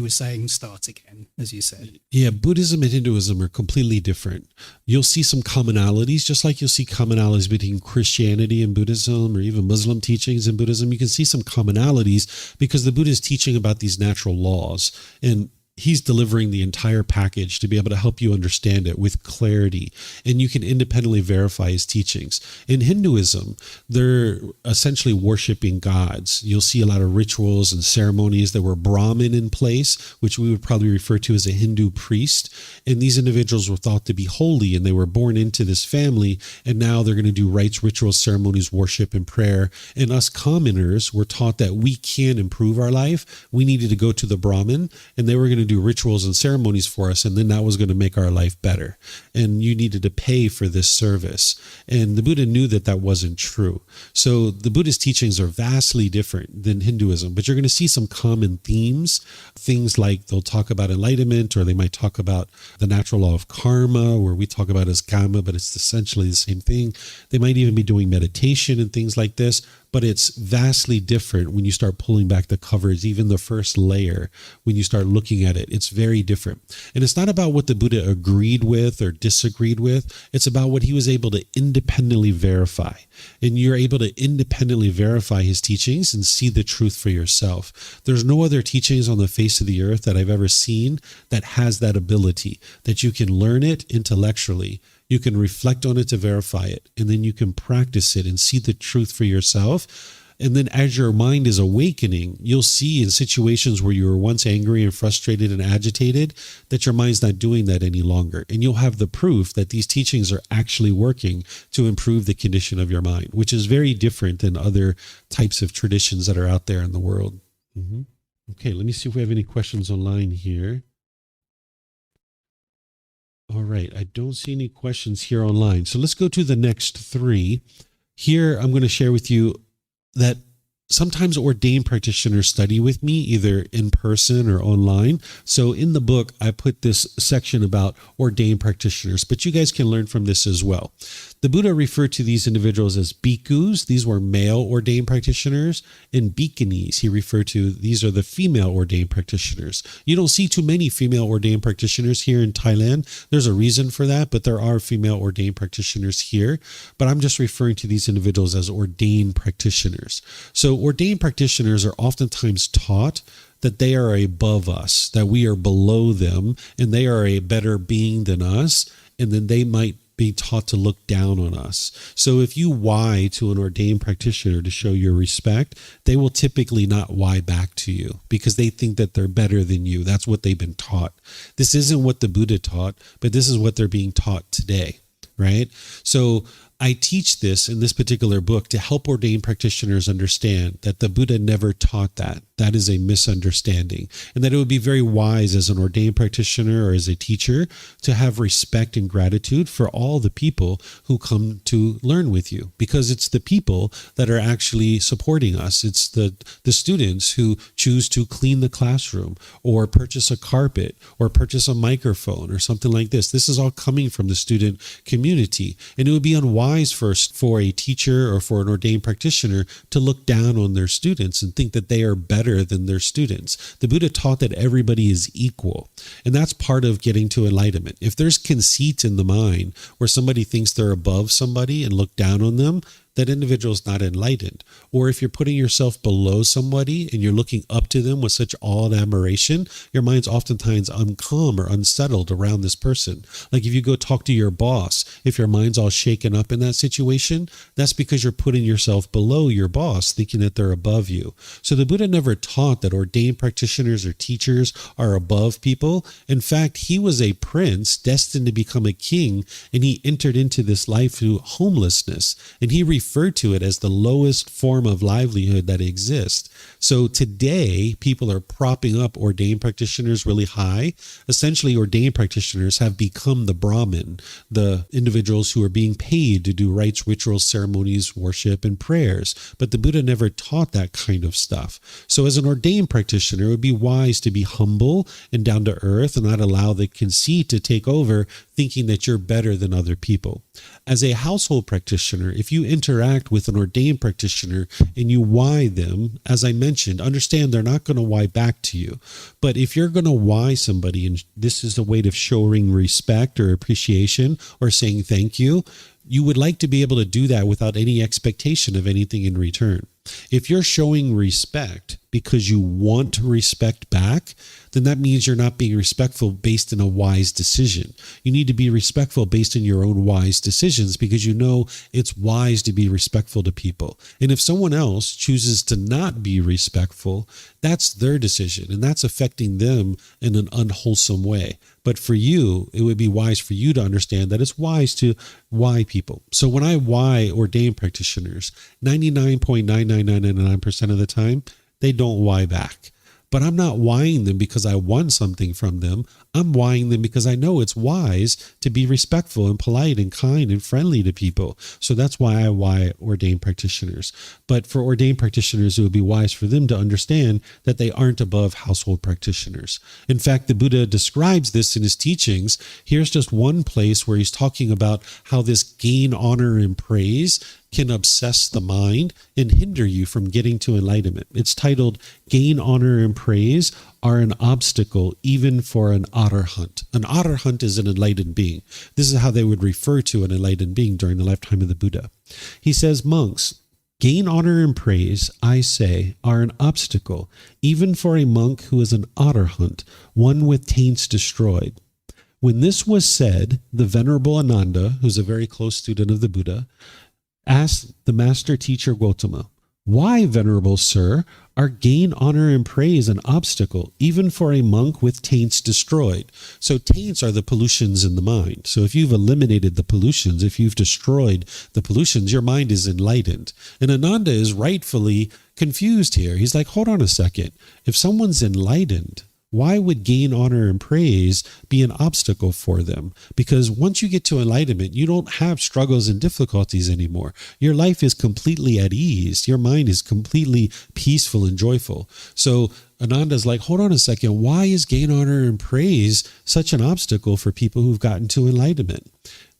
saying start again, as you said? Yeah, Buddhism and Hinduism are completely different. You'll see some commonalities, just like you'll see commonalities between Christianity and Buddhism, or even Muslim teachings and Buddhism. You can see some commonalities because the Buddha is teaching about these natural laws, and he's delivering the entire package to be able to help you understand it with clarity, and you can independently verify his teachings. In Hinduism, they're essentially worshiping gods. You'll see a lot of rituals and ceremonies that were Brahmin in place, which we would probably refer to as a Hindu priest. And these individuals were thought to be holy, and they were born into this family, and now they're going to do rites, rituals, ceremonies, worship, and prayer. And us commoners were taught that we can improve our life. We needed to go to the Brahmin, and they were going to do rituals and ceremonies for us, and then that was going to make our life better, and you needed to pay for this service. And the Buddha knew that that wasn't true. So the Buddhist teachings are vastly different than Hinduism, but you're going to see some common themes, things like they'll talk about enlightenment, or they might talk about the natural law of karma, where we talk about as karma, but it's essentially the same thing. They might even be doing meditation and things like this, but it's vastly different when you start pulling back the covers, even the first layer. When you start looking at it, it's very different. And it's not about what the Buddha agreed with or disagreed with. It's about what he was able to independently verify. And you're able to independently verify his teachings and see the truth for yourself. There's no other teachings on the face of the earth that I've ever seen that has that ability, that you can learn it intellectually, you can reflect on it to verify it, and then you can practice it and see the truth for yourself. And then as your mind is awakening, you'll see in situations where you were once angry and frustrated and agitated that your mind's not doing that any longer. And you'll have the proof that these teachings are actually working to improve the condition of your mind, which is very different than other types of traditions that are out there in the world. Okay, let me see if we have any questions online here. All right, I don't see any questions here online. So let's go to the next three. Here, I'm going to share with you that sometimes ordained practitioners study with me, either in person or online. So in the book, I put this section about ordained practitioners, but you guys can learn from this as well. The Buddha referred to these individuals as bhikkhus. These were male ordained practitioners. And bhikkhunis, he referred to, these are the female ordained practitioners. You don't see too many female ordained practitioners here in Thailand. There's a reason for that, but there are female ordained practitioners here. But I'm just referring to these individuals as ordained practitioners. So ordained practitioners are oftentimes taught that they are above us, that we are below them, and they are a better being than us, and then they might be taught to look down on us. So if you why to an ordained practitioner to show your respect, they will typically not why back to you because they think that they're better than you. That's what they've been taught. This isn't what the Buddha taught, but this is what they're being taught today, right? So I teach this in this particular book to help ordained practitioners understand that the Buddha never taught that. That is a misunderstanding. And that it would be very wise as an ordained practitioner or as a teacher to have respect and gratitude for all the people who come to learn with you. Because it's the people that are actually supporting us. It's the students who choose to clean the classroom or purchase a carpet or purchase a microphone or something like this. This is all coming from the student community. And it would be unwise for a teacher or for an ordained practitioner to look down on their students and think that they are better than their students. The Buddha taught that everybody is equal. And that's part of getting to enlightenment. If there's conceit in the mind where somebody thinks they're above somebody and look down on them, that individual is not enlightened. Or if you're putting yourself below somebody and you're looking up to them with such awe and admiration, your mind's oftentimes uncalm or unsettled around this person. Like if you go talk to your boss, if your mind's all shaken up in that situation, that's because you're putting yourself below your boss, thinking that they're above you. So the Buddha never taught that ordained practitioners or teachers are above people. In fact, he was a prince destined to become a king, and he entered into this life through homelessness, and he referred to it as the lowest form of livelihood that exists. So today, people are propping up ordained practitioners really high. Essentially, ordained practitioners have become the Brahmin, the individuals who are being paid to do rites, rituals, ceremonies, worship, and prayers. But the Buddha never taught that kind of stuff. So as an ordained practitioner, it would be wise to be humble and down to earth and not allow the conceit to take over, thinking that you're better than other people. As a household practitioner, if you interact with an ordained practitioner and you why them, as I mentioned, understand they're not going to why back to you. But if you're going to why somebody, and this is a way of showing respect or appreciation or saying thank you, you would like to be able to do that without any expectation of anything in return. If you're showing respect because you want to respect back, then that means you're not being respectful based on a wise decision. You need to be respectful based on your own wise decisions because you know it's wise to be respectful to people. And if someone else chooses to not be respectful, that's their decision, and that's affecting them in an unwholesome way. But for you, it would be wise for you to understand that it's wise to why people. So when I why ordained practitioners, 99.99999% of the time, they don't why back. But I'm not whying them because I want something from them. I'm whying them because I know it's wise to be respectful and polite and kind and friendly to people. So that's why I why ordained practitioners. But for ordained practitioners, it would be wise for them to understand that they aren't above household practitioners. In fact, the Buddha describes this in his teachings. Here's just one place where he's talking about how this gain honor and praise can obsess the mind and hinder you from getting to enlightenment. It's titled, Gain, Honor, and Praise Are an Obstacle Even for an Arahant. An Arahant is an enlightened being. This is how they would refer to an enlightened being during the lifetime of the Buddha. He says, monks, gain, honor, and praise, I say, are an obstacle, even for a monk who is an Arahant, one with taints destroyed. When this was said, the Venerable Ananda, who's a very close student of the Buddha, asked the master teacher Gotama, why, Venerable Sir, are gain, honor, and praise an obstacle, even for a monk with taints destroyed? So taints are the pollutions in the mind. So if you've eliminated the pollutions, if you've destroyed the pollutions, your mind is enlightened. And Ananda is rightfully confused here. He's like, hold on a second. If someone's enlightened, why would gain, honor, and praise be an obstacle for them? Because once you get to enlightenment, you don't have struggles and difficulties anymore. Your life is completely at ease. Your mind is completely peaceful and joyful. So Ananda's like, hold on a second. Why is gain, honor, and praise such an obstacle for people who've gotten to enlightenment?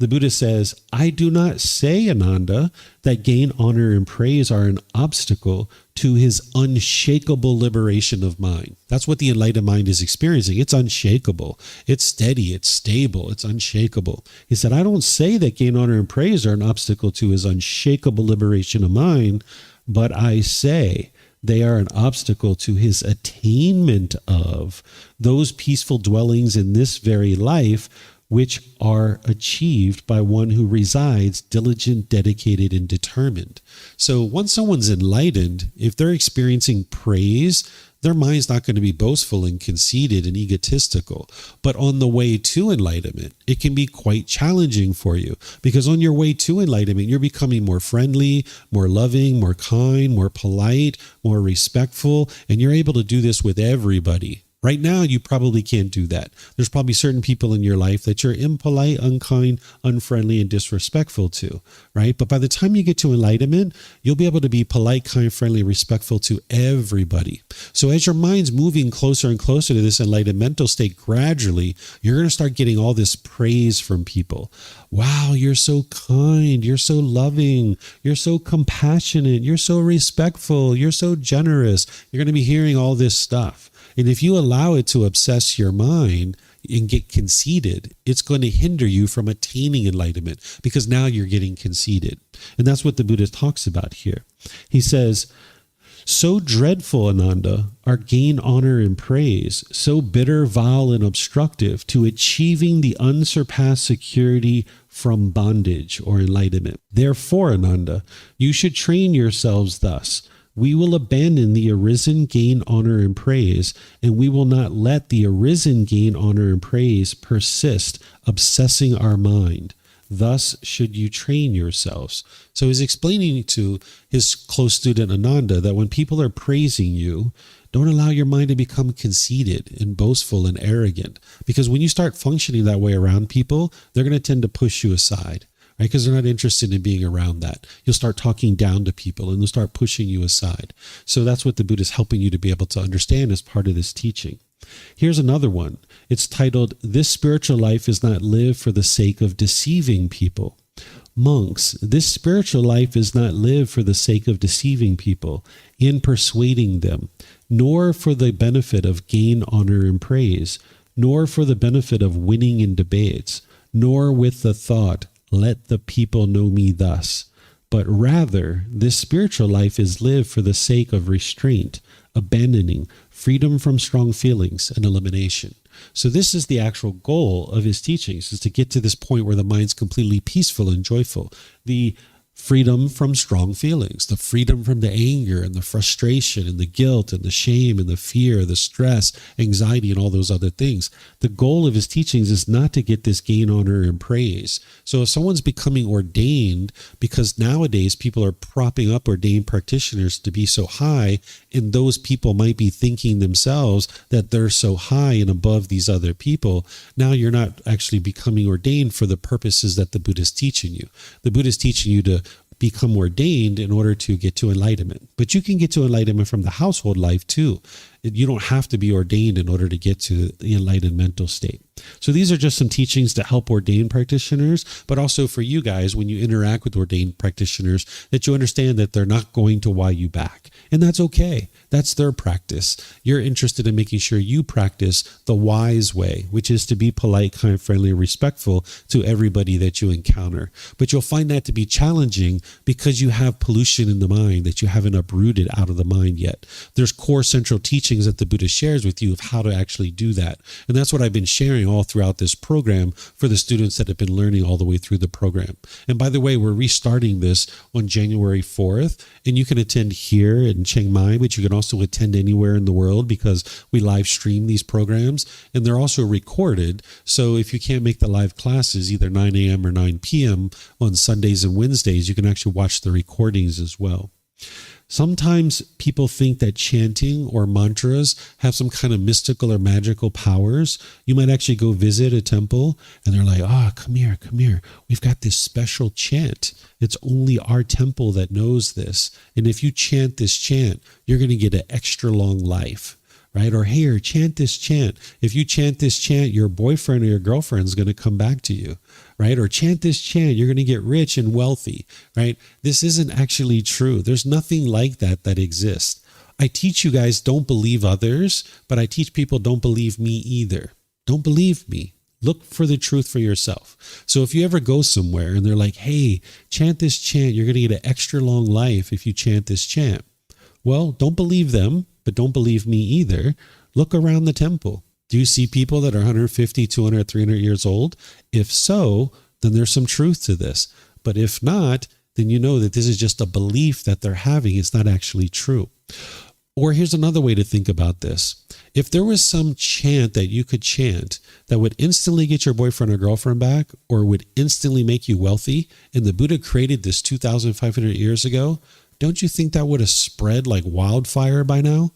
The Buddha says, I do not say, Ananda, that gain, honor, and praise are an obstacle to his unshakable liberation of mind. That's what the enlightened mind is experiencing. It's unshakable. It's steady. It's stable. It's unshakable. He said, I don't say that gain, honor, and praise are an obstacle to his unshakable liberation of mind, but I say they are an obstacle to his attainment of those peaceful dwellings in this very life, which are achieved by one who resides diligent, dedicated, and determined. So once someone's enlightened, if they're experiencing praise, their mind's not going to be boastful and conceited and egotistical. But on the way to enlightenment, it can be quite challenging for you, because on your way to enlightenment, you're becoming more friendly, more loving, more kind, more polite, more respectful, and you're able to do this with everybody. Right now, you probably can't do that. There's probably certain people in your life that you're impolite, unkind, unfriendly, and disrespectful to, right? But by the time you get to enlightenment, you'll be able to be polite, kind, friendly, respectful to everybody. So as your mind's moving closer and closer to this enlightened mental state, gradually, you're going to start getting all this praise from people. Wow, you're so kind, you're so loving, you're so compassionate, you're so respectful, you're so generous. You're going to be hearing all this stuff. And if you allow it to obsess your mind and get conceited, it's going to hinder you from attaining enlightenment, because now you're getting conceited. And that's what the Buddha talks about here. He says, so dreadful, Ananda, are gain, honor, and praise, so bitter, vile, and obstructive to achieving the unsurpassed security from bondage or enlightenment. Therefore, Ananda, you should train yourselves thus. We will abandon the arisen gain, honor, and praise, and we will not let the arisen gain, honor, and praise persist, obsessing our mind. Thus should you train yourselves. So he's explaining to his close student Ananda that when people are praising you, don't allow your mind to become conceited and boastful and arrogant, because when you start functioning that way around people, they're going to tend to push you aside. Right? Because they're not interested in being around that. You'll start talking down to people and they'll start pushing you aside. So that's what the Buddha is helping you to be able to understand as part of this teaching. Here's another one. It's titled, This Spiritual Life is Not Lived for the Sake of Deceiving People. Monks, this spiritual life is not lived for the sake of deceiving people in persuading them, nor for the benefit of gain, honor, and praise, nor for the benefit of winning in debates, nor with the thought, let the people know me thus. But rather, this spiritual life is lived for the sake of restraint, abandoning, freedom from strong feelings, and elimination. So this is the actual goal of his teachings, is to get to this point where the mind's completely peaceful and joyful. The freedom from strong feelings, the freedom from the anger and the frustration and the guilt and the shame and the fear, the stress, anxiety, and all those other things. The goal of his teachings is not to get this gain, honor, and praise. So if someone's becoming ordained, because nowadays people are propping up ordained practitioners to be so high, and those people might be thinking themselves that they're so high and above these other people, now you're not actually becoming ordained for the purposes that the Buddha is teaching you. The Buddha is teaching you to become ordained in order to get to enlightenment. But you can get to enlightenment from the household life too. You don't have to be ordained in order to get to the enlightened mental state. So these are just some teachings to help ordained practitioners, but also for you guys when you interact with ordained practitioners, that you understand that they're not going to why you back. And that's okay. That's their practice. You're interested in making sure you practice the wise way, which is to be polite, kind, friendly, respectful to everybody that you encounter. But you'll find that to be challenging because you have pollution in the mind that you haven't uprooted out of the mind yet. There's core central teachings that the Buddha shares with you of how to actually do that. And that's what I've been sharing all throughout this program for the students that have been learning all the way through the program. And by the way, we're restarting this on January 4th, and you can attend here in Chiang Mai, but you can also attend anywhere in the world because we live stream these programs, and they're also recorded. So if you can't make the live classes, either 9 a.m. or 9 p.m. on Sundays and Wednesdays, you can actually watch the recordings as well. Sometimes people think that chanting or mantras have some kind of mystical or magical powers. You might actually go visit a temple and they're like, come here, come here. We've got this special chant. It's only our temple that knows this. And if you chant this chant, you're going to get an extra long life. Right? Or here, chant this chant. If you chant this chant, your boyfriend or your girlfriend is going to come back to you. Right? Or chant this chant, you're going to get rich and wealthy. Right? This isn't actually true. There's nothing like that exists. I teach you guys don't believe others, but I teach people don't believe me either. Don't believe me. Look for the truth for yourself. So if you ever go somewhere and they're like, hey, chant this chant, you're going to get an extra long life if you chant this chant. Well, don't believe them, but don't believe me either. Look around the temple. Do you see people that are 150, 200, 300 years old? If so, then there's some truth to this. But if not, then you know that this is just a belief that they're having. It's not actually true. Or here's another way to think about this. If there was some chant that you could chant that would instantly get your boyfriend or girlfriend back, or would instantly make you wealthy, and the Buddha created this 2,500 years ago, don't you think that would have spread like wildfire by now?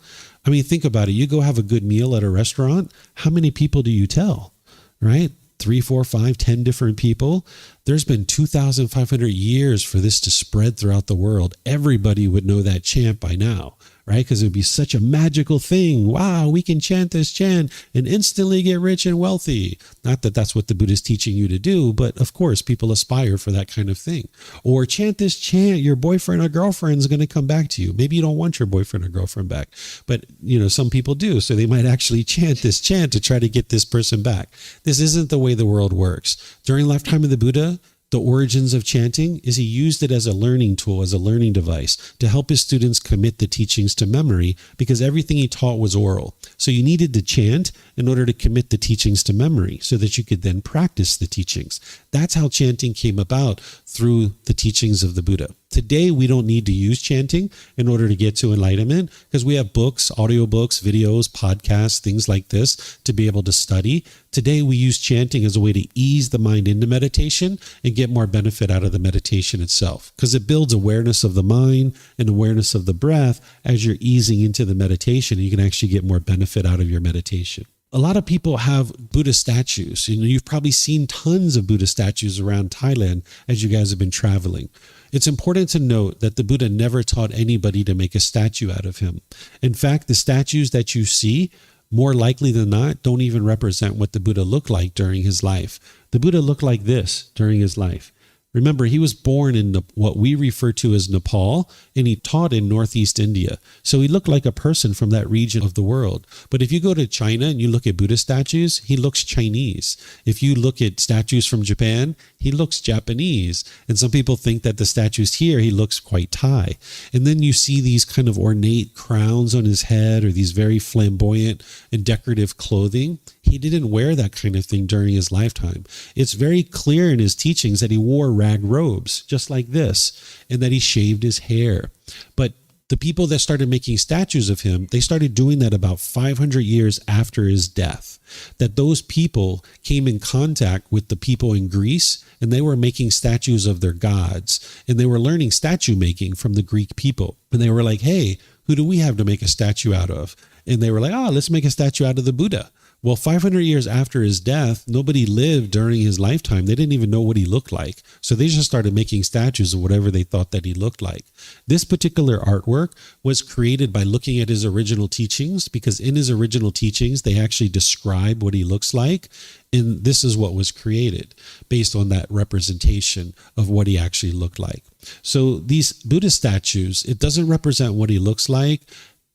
I mean, think about it. You go have a good meal at a restaurant. How many people do you tell? Right? 3, 4, 5, 10 different people. There's been 2,500 years for this to spread throughout the world. Everybody would know that chant by now, right? Because it would be such a magical thing. Wow, we can chant this chant and instantly get rich and wealthy. Not that that's what the Buddha is teaching you to do, but of course, people aspire for that kind of thing. Or chant this chant, your boyfriend or girlfriend is going to come back to you. Maybe you don't want your boyfriend or girlfriend back, but some people do. So they might actually chant this chant to try to get this person back. This isn't the way the world works. During the lifetime of the Buddha, the origins of chanting is he used it as a learning tool, as a learning device to help his students commit the teachings to memory, because everything he taught was oral. So you needed to chant in order to commit the teachings to memory so that you could then practice the teachings. That's how chanting came about, through the teachings of the Buddha. Today, we don't need to use chanting in order to get to enlightenment, because we have books, audiobooks, videos, podcasts, things like this to be able to study. Today, we use chanting as a way to ease the mind into meditation and get more benefit out of the meditation itself, because it builds awareness of the mind and awareness of the breath as you're easing into the meditation, and you can actually get more benefit out of your meditation. A lot of people have Buddha statues. You've probably seen tons of Buddha statues around Thailand as you guys have been traveling. It's important to note that the Buddha never taught anybody to make a statue out of him. In fact, the statues that you see, more likely than not, don't even represent what the Buddha looked like during his life. The Buddha looked like this during his life. Remember, he was born in what we refer to as Nepal, and he taught in Northeast India. So he looked like a person from that region of the world. But if you go to China and you look at Buddha statues, he looks Chinese. If you look at statues from Japan, he looks Japanese. And some people think that the statues here, he looks quite Thai. And then you see these kind of ornate crowns on his head, or these very flamboyant and decorative clothing. He didn't wear that kind of thing during his lifetime. It's very clear in his teachings that he wore rag robes, just like this, and that he shaved his hair. But the people that started making statues of him, they started doing that about 500 years after his death. That those people came in contact with the people in Greece, and they were making statues of their gods. And they were learning statue making from the Greek people. And they were like, hey, who do we have to make a statue out of? And they were like, let's make a statue out of the Buddha. Well, 500 years after his death, nobody lived during his lifetime. They didn't even know what he looked like. So they just started making statues of whatever they thought that he looked like. This particular artwork was created by looking at his original teachings, because in his original teachings, they actually describe what he looks like. And this is what was created based on that representation of what he actually looked like. So these Buddhist statues, it doesn't represent what he looks like.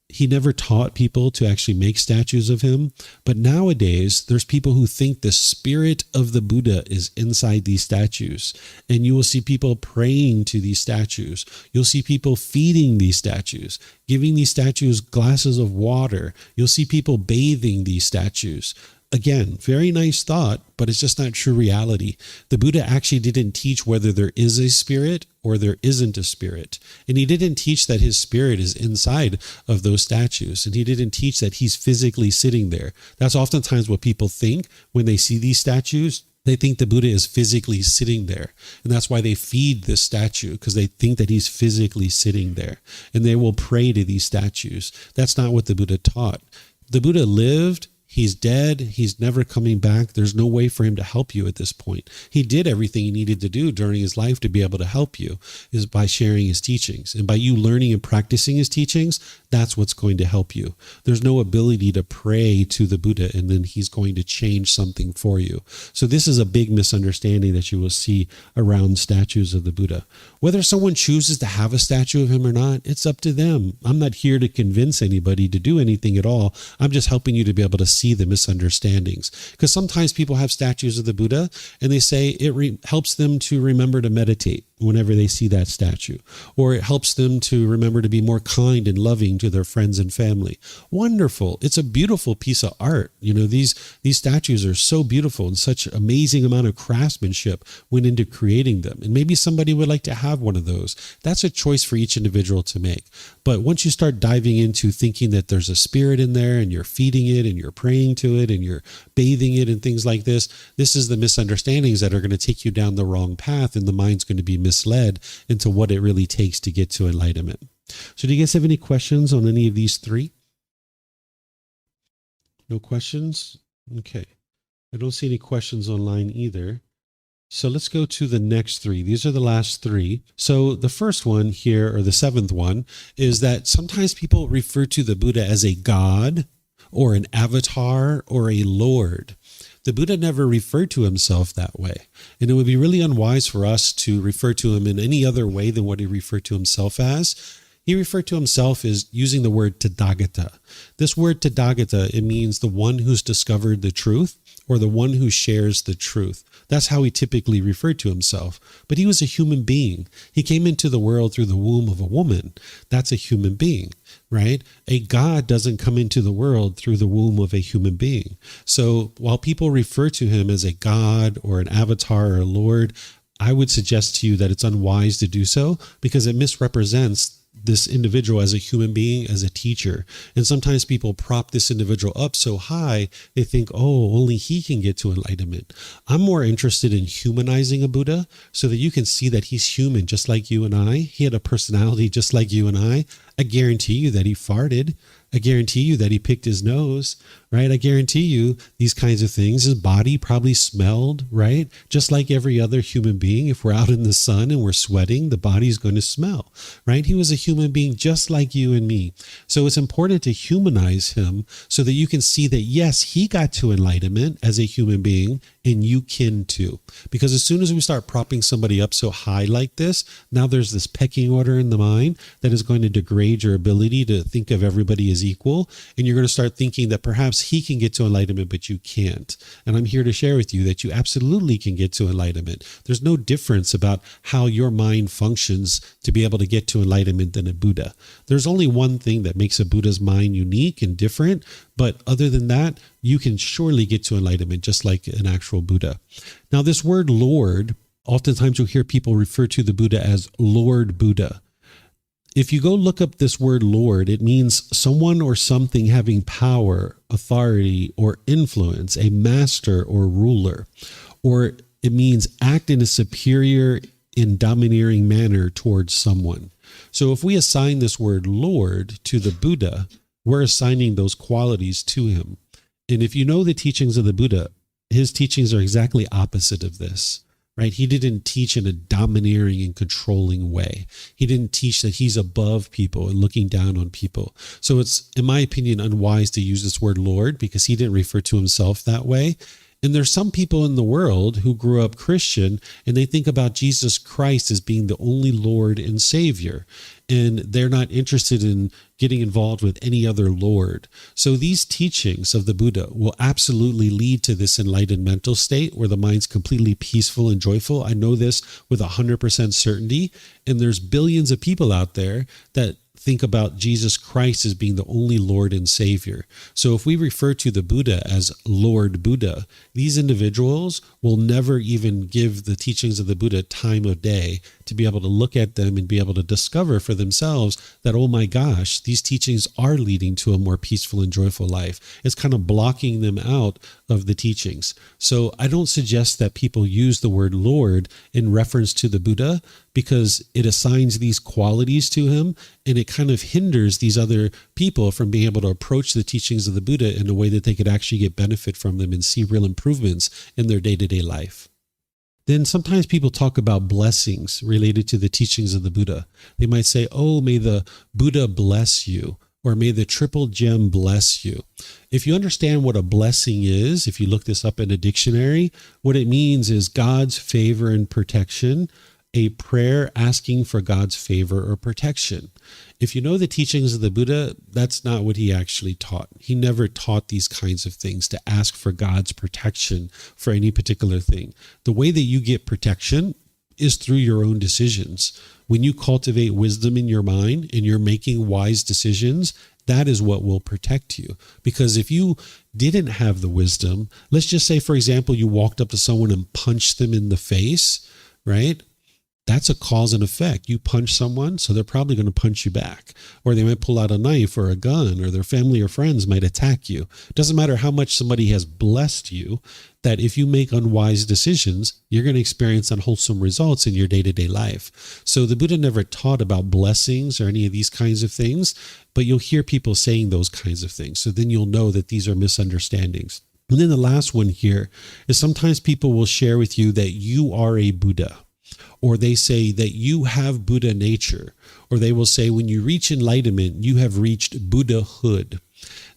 He never taught people to actually make statues of him. But nowadays, there's people who think the spirit of the Buddha is inside these statues. And you will see people praying to these statues. You'll see people feeding these statues, giving these statues glasses of water. You'll see people bathing these statues. Again, very nice thought, but it's just not true reality. The Buddha actually didn't teach whether there is a spirit or there isn't a spirit. And he didn't teach that his spirit is inside of those statues. And he didn't teach that he's physically sitting there. That's oftentimes what people think when they see these statues. They think the Buddha is physically sitting there. And that's why they feed this statue, because they think that he's physically sitting there. And they will pray to these statues. That's not what the Buddha taught. The Buddha lived. He's dead. He's never coming back. There's no way for him to help you at this point. He did everything he needed to do during his life to be able to help you, is by sharing his teachings. And by you learning and practicing his teachings, that's what's going to help you. There's no ability to pray to the Buddha and then he's going to change something for you. So this is a big misunderstanding that you will see around statues of the Buddha. Whether someone chooses to have a statue of him or not, it's up to them. I'm not here to convince anybody to do anything at all. I'm just helping you to be able to see the misunderstandings. Because sometimes people have statues of the Buddha and they say it helps them to remember to meditate whenever they see that statue, or it helps them to remember to be more kind and loving to their friends and family. Wonderful. It's a beautiful piece of art. You know, these statues are so beautiful, and such amazing amount of craftsmanship went into creating them. And maybe somebody would like to have one of those. That's a choice for each individual to make. But once you start diving into thinking that there's a spirit in there and you're feeding it and you're praying to it and you're bathing it and things like this, this is the misunderstandings that are going to take you down the wrong path, and the mind's going to be misled into what it really takes to get to enlightenment. So do you guys have any questions on any of these three? No questions? Okay. I don't see any questions online either. So let's go to the next three. These are the last three. So the first one here, or the seventh one, is that sometimes people refer to the Buddha as a god or an avatar or a lord. The Buddha never referred to himself that way. And it would be really unwise for us to refer to him in any other way than what he referred to himself as. He referred to himself as using the word Tathagata. This word Tathagata, it means the one who's discovered the truth, or the one who shares the truth. That's how he typically referred to himself. But he was a human being. He came into the world through the womb of a woman. That's a human being, right? A god doesn't come into the world through the womb of a human being. So while people refer to him as a god or an avatar or a lord, I would suggest to you that it's unwise to do so, because it misrepresents this individual as a human being, as a teacher. And sometimes people prop this individual up so high, they think, oh, only he can get to enlightenment. I'm more interested in humanizing a Buddha so that you can see that he's human just like you and I. He had a personality just like you and I. I guarantee you that he farted. I guarantee you that he picked his nose, right? I guarantee you these kinds of things. His body probably smelled, right? Just like every other human being. If we're out in the sun and we're sweating, the body's going to smell, right? He was a human being just like you and me. So it's important to humanize him so that you can see that, yes, he got to enlightenment as a human being, and you can too. Because as soon as we start propping somebody up so high like this, now there's this pecking order in the mind that is going to degrade your ability to think of everybody as equal. And you're going to start thinking that perhaps he can get to enlightenment, but you can't. And I'm here to share with you that you absolutely can get to enlightenment. There's no difference about how your mind functions to be able to get to enlightenment than a Buddha. There's only one thing that makes a Buddha's mind unique and different. But other than that, you can surely get to enlightenment just like an actual Buddha. Now, this word Lord, oftentimes you'll hear people refer to the Buddha as Lord Buddha. If you go look up this word Lord, it means someone or something having power, authority, or influence, a master or ruler. Or it means act in a superior and domineering manner towards someone. So if we assign this word Lord to the Buddha, we're assigning those qualities to him. And if you know the teachings of the Buddha, his teachings are exactly opposite of this, right? He didn't teach in a domineering and controlling way. He didn't teach that he's above people and looking down on people. So it's, in my opinion, unwise to use this word Lord, because he didn't refer to himself that way. And there's some people in the world who grew up Christian and they think about Jesus Christ as being the only Lord and Savior. And they're not interested in getting involved with any other Lord. So these teachings of the Buddha will absolutely lead to this enlightened mental state where the mind's completely peaceful and joyful. I know this with 100% certainty. And there's billions of people out there that think about Jesus Christ as being the only Lord and Savior. So if we refer to the Buddha as Lord Buddha, these individuals will never even give the teachings of the Buddha time of day to be able to look at them and be able to discover for themselves that, oh my gosh, these teachings are leading to a more peaceful and joyful life. It's kind of blocking them out of the teachings. So I don't suggest that people use the word Lord in reference to the Buddha, because it assigns these qualities to him and it kind of hinders these other people from being able to approach the teachings of the Buddha in a way that they could actually get benefit from them and see real improvements in their day-to-day life. Then sometimes people talk about blessings related to the teachings of the Buddha. They might say, oh, may the Buddha bless you, or may the triple gem bless you. If you understand what a blessing is, if you look this up in a dictionary, what it means is God's favor and protection, a prayer asking for God's favor or protection. If you know the teachings of the Buddha, that's not what he actually taught. He never taught these kinds of things, to ask for God's protection for any particular thing. The way that you get protection is through your own decisions. When you cultivate wisdom in your mind and you're making wise decisions, that is what will protect you. Because if you didn't have the wisdom, let's just say, for example, you walked up to someone and punched them in the face, right? That's a cause and effect. You punch someone, so they're probably going to punch you back. Or they might pull out a knife or a gun, or their family or friends might attack you. It doesn't matter how much somebody has blessed you, that if you make unwise decisions, you're going to experience unwholesome results in your day-to-day life. So the Buddha never taught about blessings or any of these kinds of things, but you'll hear people saying those kinds of things. So then you'll know that these are misunderstandings. And then the last one here is sometimes people will share with you that you are a Buddha. Or they say that you have Buddha nature, or they will say when you reach enlightenment, you have reached Buddhahood.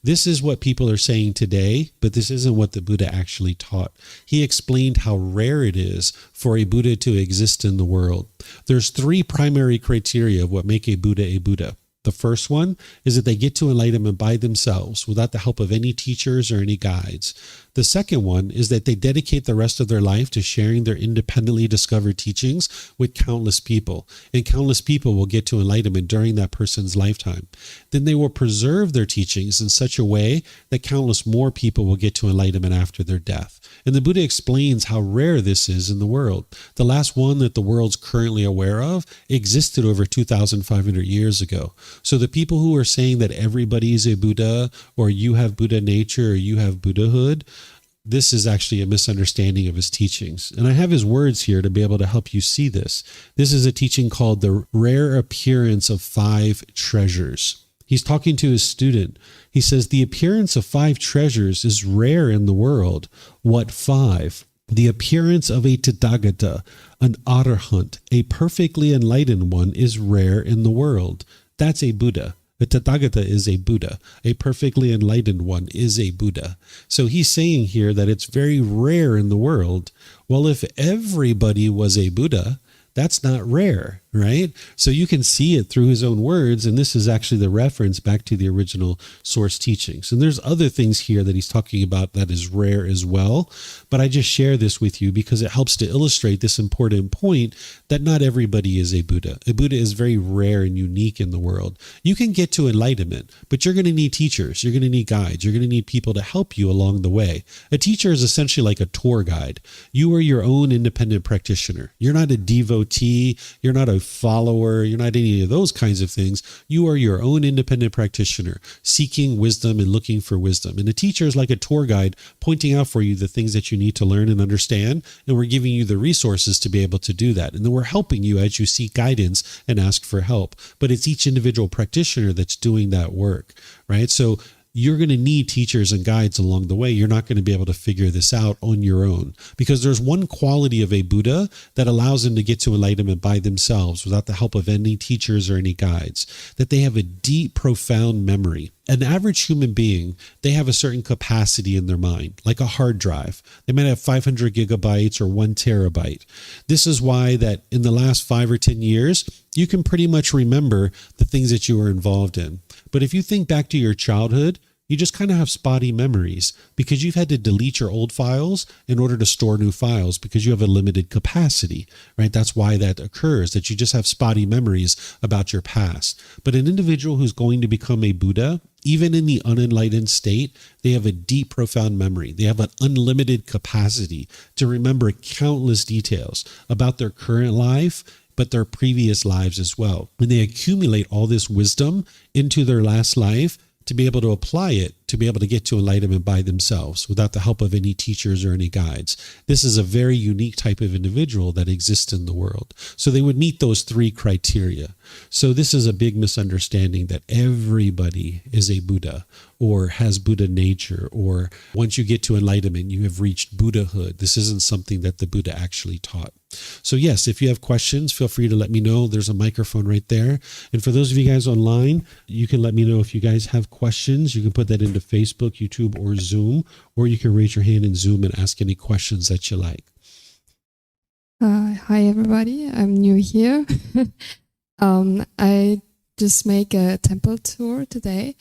This is what people are saying today, but this isn't what the Buddha actually taught. He explained how rare it is for a Buddha to exist in the world. There's 3 primary criteria of what make a Buddha a Buddha. The first one is that they get to enlightenment by themselves without the help of any teachers or any guides. The second one is that they dedicate the rest of their life to sharing their independently discovered teachings with countless people, and countless people will get to enlightenment during that person's lifetime. Then they will preserve their teachings in such a way that countless more people will get to enlightenment after their death. And the Buddha explains how rare this is in the world. The last one that the world's currently aware of existed over 2,500 years ago. So the people who are saying that everybody is a Buddha, or you have Buddha nature, or you have Buddhahood, this is actually a misunderstanding of his teachings. And I have his words here to be able to help you see this. This is a teaching called the rare appearance of 5 treasures. He's talking to his student. He says, the appearance of 5 treasures is rare in the world. What 5? The appearance of a Tathagata, an Arahant, a perfectly enlightened one, is rare in the world. That's a Buddha. The Tathagata is a Buddha. A perfectly enlightened one is a Buddha. So he's saying here that it's very rare in the world. Well, if everybody was a Buddha, that's not rare, right? So you can see it through his own words, and this is actually the reference back to the original source teachings. And there's other things here that he's talking about that is rare as well, but I just share this with you because it helps to illustrate this important point that not everybody is a Buddha. A Buddha is very rare and unique in the world. You can get to enlightenment, but you're going to need teachers, you're going to need guides, you're going to need people to help you along the way. A teacher is essentially like a tour guide. You are your own independent practitioner. You're not a devotee, you're not a follower, you're not any of those kinds of things. You are your own independent practitioner, seeking wisdom and looking for wisdom. And a teacher is like a tour guide, pointing out for you the things that you need to learn and understand, and we're giving you the resources to be able to do that. And then we're helping you as you seek guidance and ask for help. But it's each individual practitioner that's doing that work, right? So you're going to need teachers and guides along the way. You're not going to be able to figure this out on your own, because there's one quality of a Buddha that allows them to get to enlightenment by themselves without the help of any teachers or any guides, that they have a deep, profound memory. An average human being, they have a certain capacity in their mind, like a hard drive. They might have 500 gigabytes or 1 terabyte. This is why that in the last 5 or 10 years, you can pretty much remember the things that you were involved in. But if you think back to your childhood, you just kind of have spotty memories because you've had to delete your old files in order to store new files because you have a limited capacity, right? That's why that occurs, that you just have spotty memories about your past. But an individual who's going to become a Buddha, even in the unenlightened state, they have a deep, profound memory. They have an unlimited capacity to remember countless details about their current life, but their previous lives as well. When they accumulate all this wisdom into their last life, to be able to apply it, to be able to get to enlightenment by themselves without the help of any teachers or any guides. This is a very unique type of individual that exists in the world. So they would meet those 3 criteria. So this is a big misunderstanding that everybody is a Buddha or has Buddha nature, or once you get to enlightenment, you have reached Buddhahood. This isn't something that the Buddha actually taught. So yes, if you have questions, feel free to let me know. There's a microphone right there. And for those of you guys online, you can let me know if you guys have questions. You can put that into Facebook, YouTube, or Zoom, or you can raise your hand in Zoom and ask any questions that you like. Hi, everybody. I'm new here. I just make a temple tour today,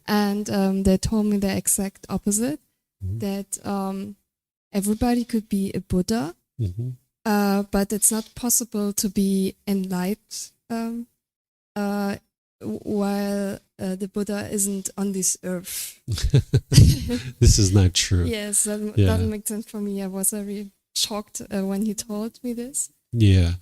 and they told me the exact opposite, that everybody could be a Buddha, but it's not possible to be enlightened while the Buddha isn't on this earth. This is not true. Yes, that doesn't make sense for me. I was very shocked when he told me this. Yeah.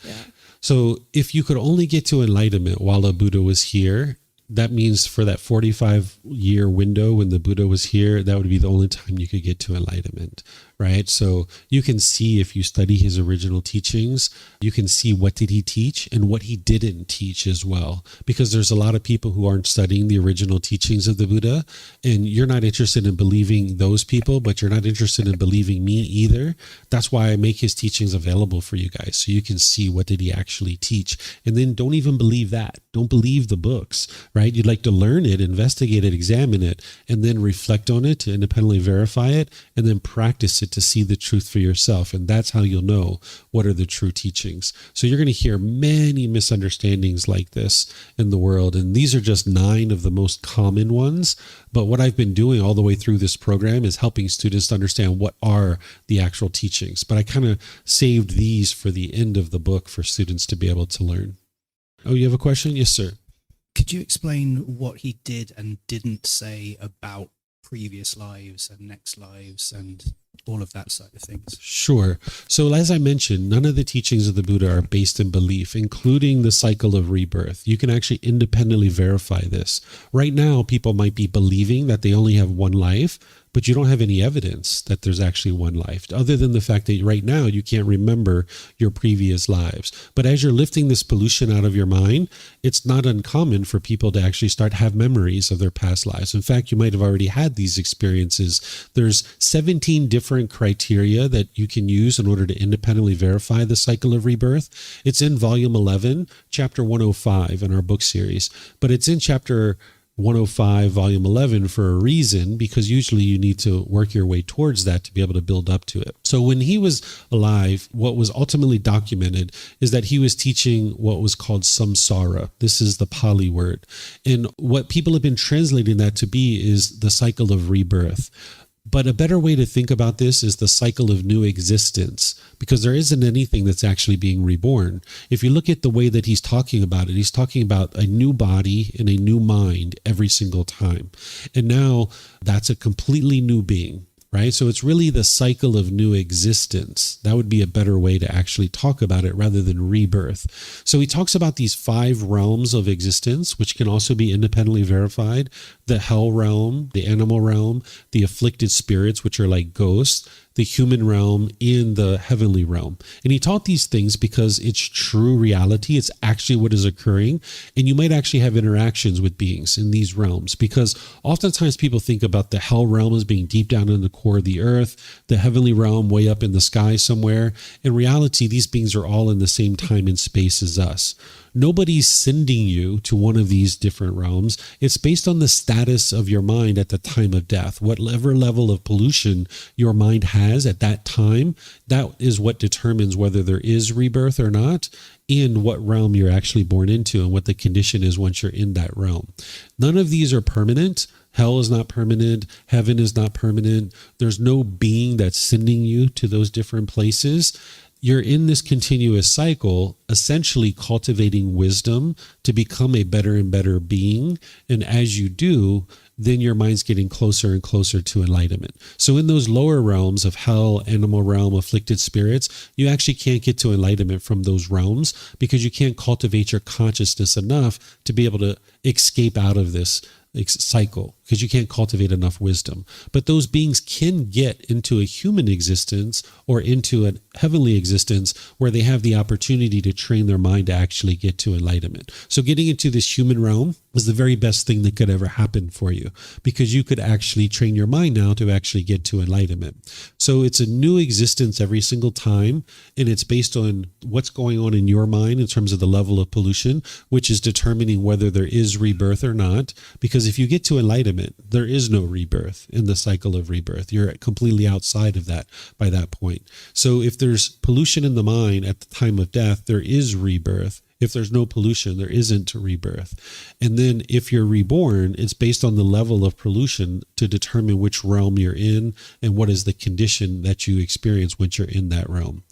So if you could only get to enlightenment while a Buddha was here, that means for that 45-year window when the Buddha was here, that would be the only time you could get to enlightenment, right? So you can see, if you study his original teachings, you can see what did he teach and what he didn't teach as well. Because there's a lot of people who aren't studying the original teachings of the Buddha, and you're not interested in believing those people, but you're not interested in believing me either. That's why I make his teachings available for you guys, so you can see what did he actually teach. And then don't even believe that. Don't believe the books, right? You'd like to learn it, investigate it, examine it, and then reflect on it to independently verify it, and then practice it to see the truth for yourself. And that's how you'll know what are the true teachings. So you're going to hear many misunderstandings like this in the world. And these are just 9 of the most common ones. But what I've been doing all the way through this program is helping students to understand what are the actual teachings. But I kind of saved these for the end of the book for students to be able to learn. Oh, you have a question? Yes, sir. Could you explain what he did and didn't say about previous lives and next lives and all of that side of things? Sure. So as I mentioned, none of the teachings of the Buddha are based in belief, including the cycle of rebirth. You can actually independently verify this. Right now, people might be believing that they only have one life, but you don't have any evidence that there's actually one life, other than the fact that right now you can't remember your previous lives. But as you're lifting this pollution out of your mind, it's not uncommon for people to actually start have memories of their past lives. In fact, you might have already had these experiences. There's 17 different criteria that you can use in order to independently verify the cycle of rebirth. It's in volume 11, chapter 105 in our book series, but it's in chapter 105, volume 11 for a reason, because usually you need to work your way towards that to be able to build up to it. So when he was alive, what was ultimately documented is that he was teaching what was called samsara. This is the Pali word. And what people have been translating that to be is the cycle of rebirth. But a better way to think about this is the cycle of new existence, because there isn't anything that's actually being reborn. If you look at the way that he's talking about it, he's talking about a new body and a new mind every single time. And now that's a completely new being, right? So it's really the cycle of new existence. That would be a better way to actually talk about it rather than rebirth. So he talks about these 5 realms of existence, which can also be independently verified: the hell realm, the animal realm, the afflicted spirits, which are like ghosts, the human realm and the heavenly realm. And he taught these things because it's true reality. It's actually what is occurring. And you might actually have interactions with beings in these realms, because oftentimes people think about the hell realm as being deep down in the core of the earth, the heavenly realm way up in the sky somewhere. In reality, these beings are all in the same time and space as us. Nobody's sending you to one of these different realms. It's based on the status of your mind at the time of death. Whatever level of pollution your mind has at that time, that is what determines whether there is rebirth or not, and what realm you're actually born into and what the condition is once you're in that realm. None of these are permanent. Hell is not permanent. Heaven is not permanent. There's no being that's sending you to those different places. You're in this continuous cycle, essentially cultivating wisdom to become a better and better being. And as you do, then your mind's getting closer and closer to enlightenment. So in those lower realms of hell, animal realm, afflicted spirits, you actually can't get to enlightenment from those realms because you can't cultivate your consciousness enough to be able to escape out of this cycle, because you can't cultivate enough wisdom. But those beings can get into a human existence or into a heavenly existence where they have the opportunity to train their mind to actually get to enlightenment. So getting into this human realm is the very best thing that could ever happen for you, because you could actually train your mind now to actually get to enlightenment. So it's a new existence every single time, and it's based on what's going on in your mind in terms of the level of pollution, which is determining whether there is rebirth or not. Because if you get to enlightenment, there is no rebirth in the cycle of rebirth. You're completely outside of that by that point. So if there's pollution in the mind at the time of death, there is rebirth. If there's no pollution, there isn't rebirth. And then if you're reborn, it's based on the level of pollution to determine which realm you're in and what is the condition that you experience once you're in that realm.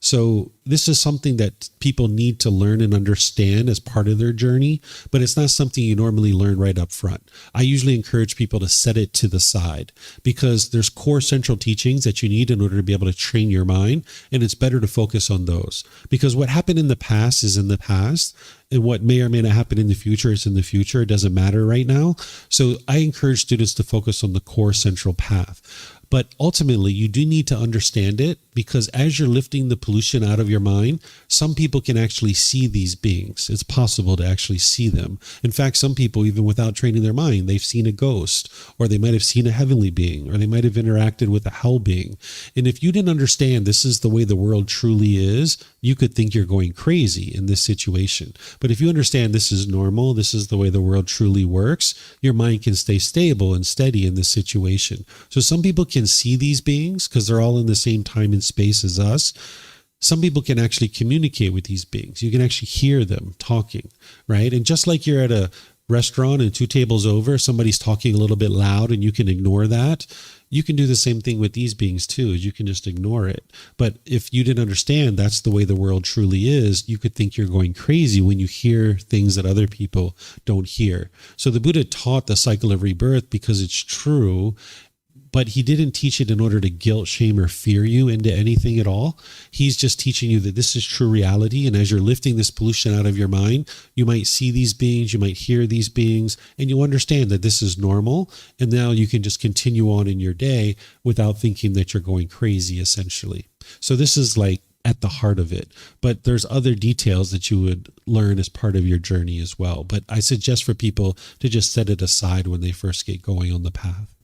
So this is something that people need to learn and understand as part of their journey, but it's not something you normally learn right up front. I usually encourage people to set it to the side, because there's core central teachings that you need in order to be able to train your mind, and it's better to focus on those. Because what happened in the past is in the past, and what may or may not happen in the future is in the future. It doesn't matter right now. So I encourage students to focus on the core central path. But ultimately, you do need to understand it, because as you're lifting the pollution out of your mind, some people can actually see these beings. It's possible to actually see them. In fact, some people, even without training their mind, they've seen a ghost, or they might have seen a heavenly being, or they might have interacted with a hell being. And if you didn't understand this is the way the world truly is, you could think you're going crazy in this situation. But if you understand this is normal, this is the way the world truly works, your mind can stay stable and steady in this situation. So some people can see these beings because they're all in the same time and space as us. Some people can actually communicate with these beings. You can actually hear them talking, right? And just like you're at a restaurant and 2 tables over, somebody's talking a little bit loud and you can ignore that, you can do the same thing with these beings too. You can just ignore it. But if you didn't understand that's the way the world truly is, you could think you're going crazy when you hear things that other people don't hear. So the Buddha taught the cycle of rebirth because it's true, but he didn't teach it in order to guilt, shame, or fear you into anything at all. He's just teaching you that this is true reality. And as you're lifting this pollution out of your mind, you might see these beings, you might hear these beings, and you'll understand that this is normal. And now you can just continue on in your day without thinking that you're going crazy, essentially. So this is like at the heart of it. But there's other details that you would learn as part of your journey as well. But I suggest for people to just set it aside when they first get going on the path.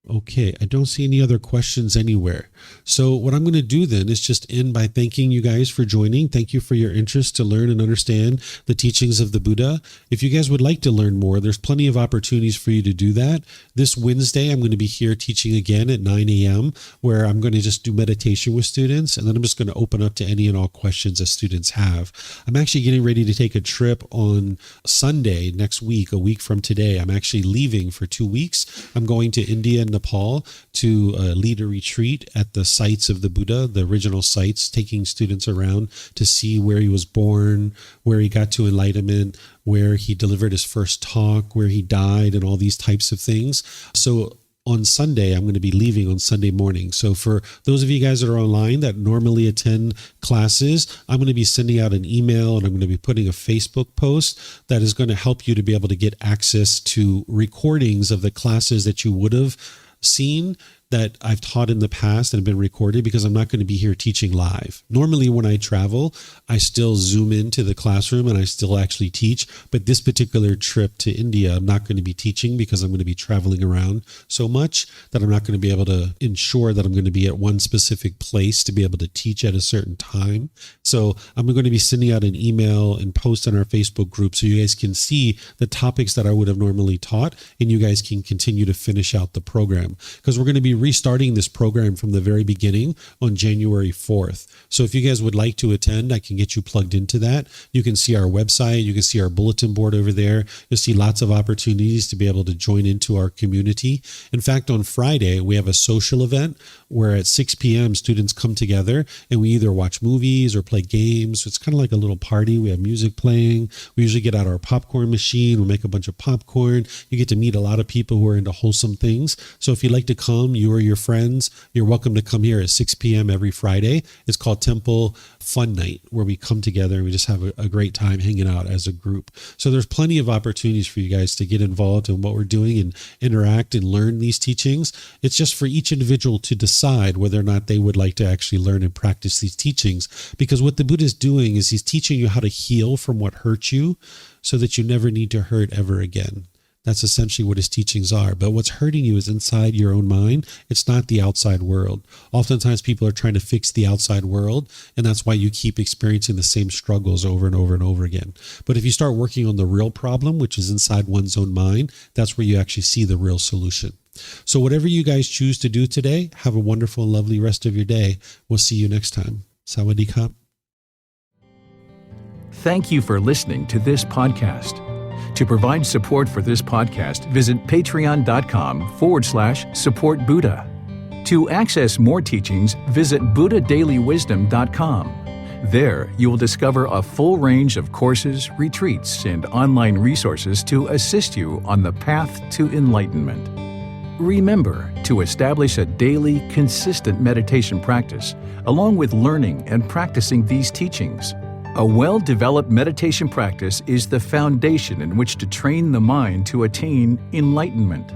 Okay, I don't see any other questions anywhere. So what I'm going to do then is just end by thanking you guys for joining. Thank you for your interest to learn and understand the teachings of the Buddha. If you guys would like to learn more, there's plenty of opportunities for you to do that. This Wednesday, I'm going to be here teaching again at 9 a.m., where I'm going to just do meditation with students, and then I'm just going to open up to any and all questions that students have. I'm actually getting ready to take a trip on Sunday next week, a week from today. I'm actually leaving for 2 weeks. I'm going to India and Nepal to lead a retreat at the sites of the Buddha, the original sites, taking students around to see where he was born, where he got to enlightenment, where he delivered his first talk, where he died, and all these types of things. So on Sunday, I'm going to be leaving on Sunday morning. So for those of you guys that are online that normally attend classes, I'm going to be sending out an email, and I'm going to be putting a Facebook post that is going to help you to be able to get access to recordings of the classes that you would have seen that I've taught in the past and have been recorded because I'm not going to be here teaching live. Normally when I travel, I still zoom into the classroom and I still actually teach. But this particular trip to India, I'm not going to be teaching because I'm going to be traveling around so much that I'm not going to be able to ensure that I'm going to be at one specific place to be able to teach at a certain time. So I'm going to be sending out an email and post on our Facebook group so you guys can see the topics that I would have normally taught, and you guys can continue to finish out the program, because we're going to be restarting this program from the very beginning on January 4th. So if you guys would like to attend, I can get you plugged into that. You can see our website, you can see our bulletin board over there. You'll see lots of opportunities to be able to join into our community. In fact, on Friday, we have a social event where at 6 p.m. students come together and we either watch movies or play games. So it's kind of like a little party. We have music playing. We usually get out our popcorn machine. We'll make a bunch of popcorn. You get to meet a lot of people who are into wholesome things. So if you'd like to come, you or your friends, you're welcome to come here at 6 p.m. every Friday. It's called Temple Fun Night, where we come together and we just have a great time hanging out as a group. So there's plenty of opportunities for you guys to get involved in what we're doing and interact and learn these teachings. It's just for each individual to decide whether or not they would like to actually learn and practice these teachings. Because what the Buddha is doing is he's teaching you how to heal from what hurt you so that you never need to hurt ever again. That's essentially what his teachings are. But what's hurting you is inside your own mind. It's not the outside world. Oftentimes people are trying to fix the outside world, and that's why you keep experiencing the same struggles over and over and over again. But if you start working on the real problem, which is inside one's own mind, that's where you actually see the real solution. So whatever you guys choose to do today, have a wonderful and lovely rest of your day. We'll see you next time. Sawadee Kap. Thank you for listening to this podcast. To provide support for this podcast, visit patreon.com/support Buddha. To access more teachings, visit buddhadailywisdom.com. There, you will discover a full range of courses, retreats, and online resources to assist you on the path to enlightenment. Remember to establish a daily, consistent meditation practice, along with learning and practicing these teachings. A well-developed meditation practice is the foundation in which to train the mind to attain enlightenment.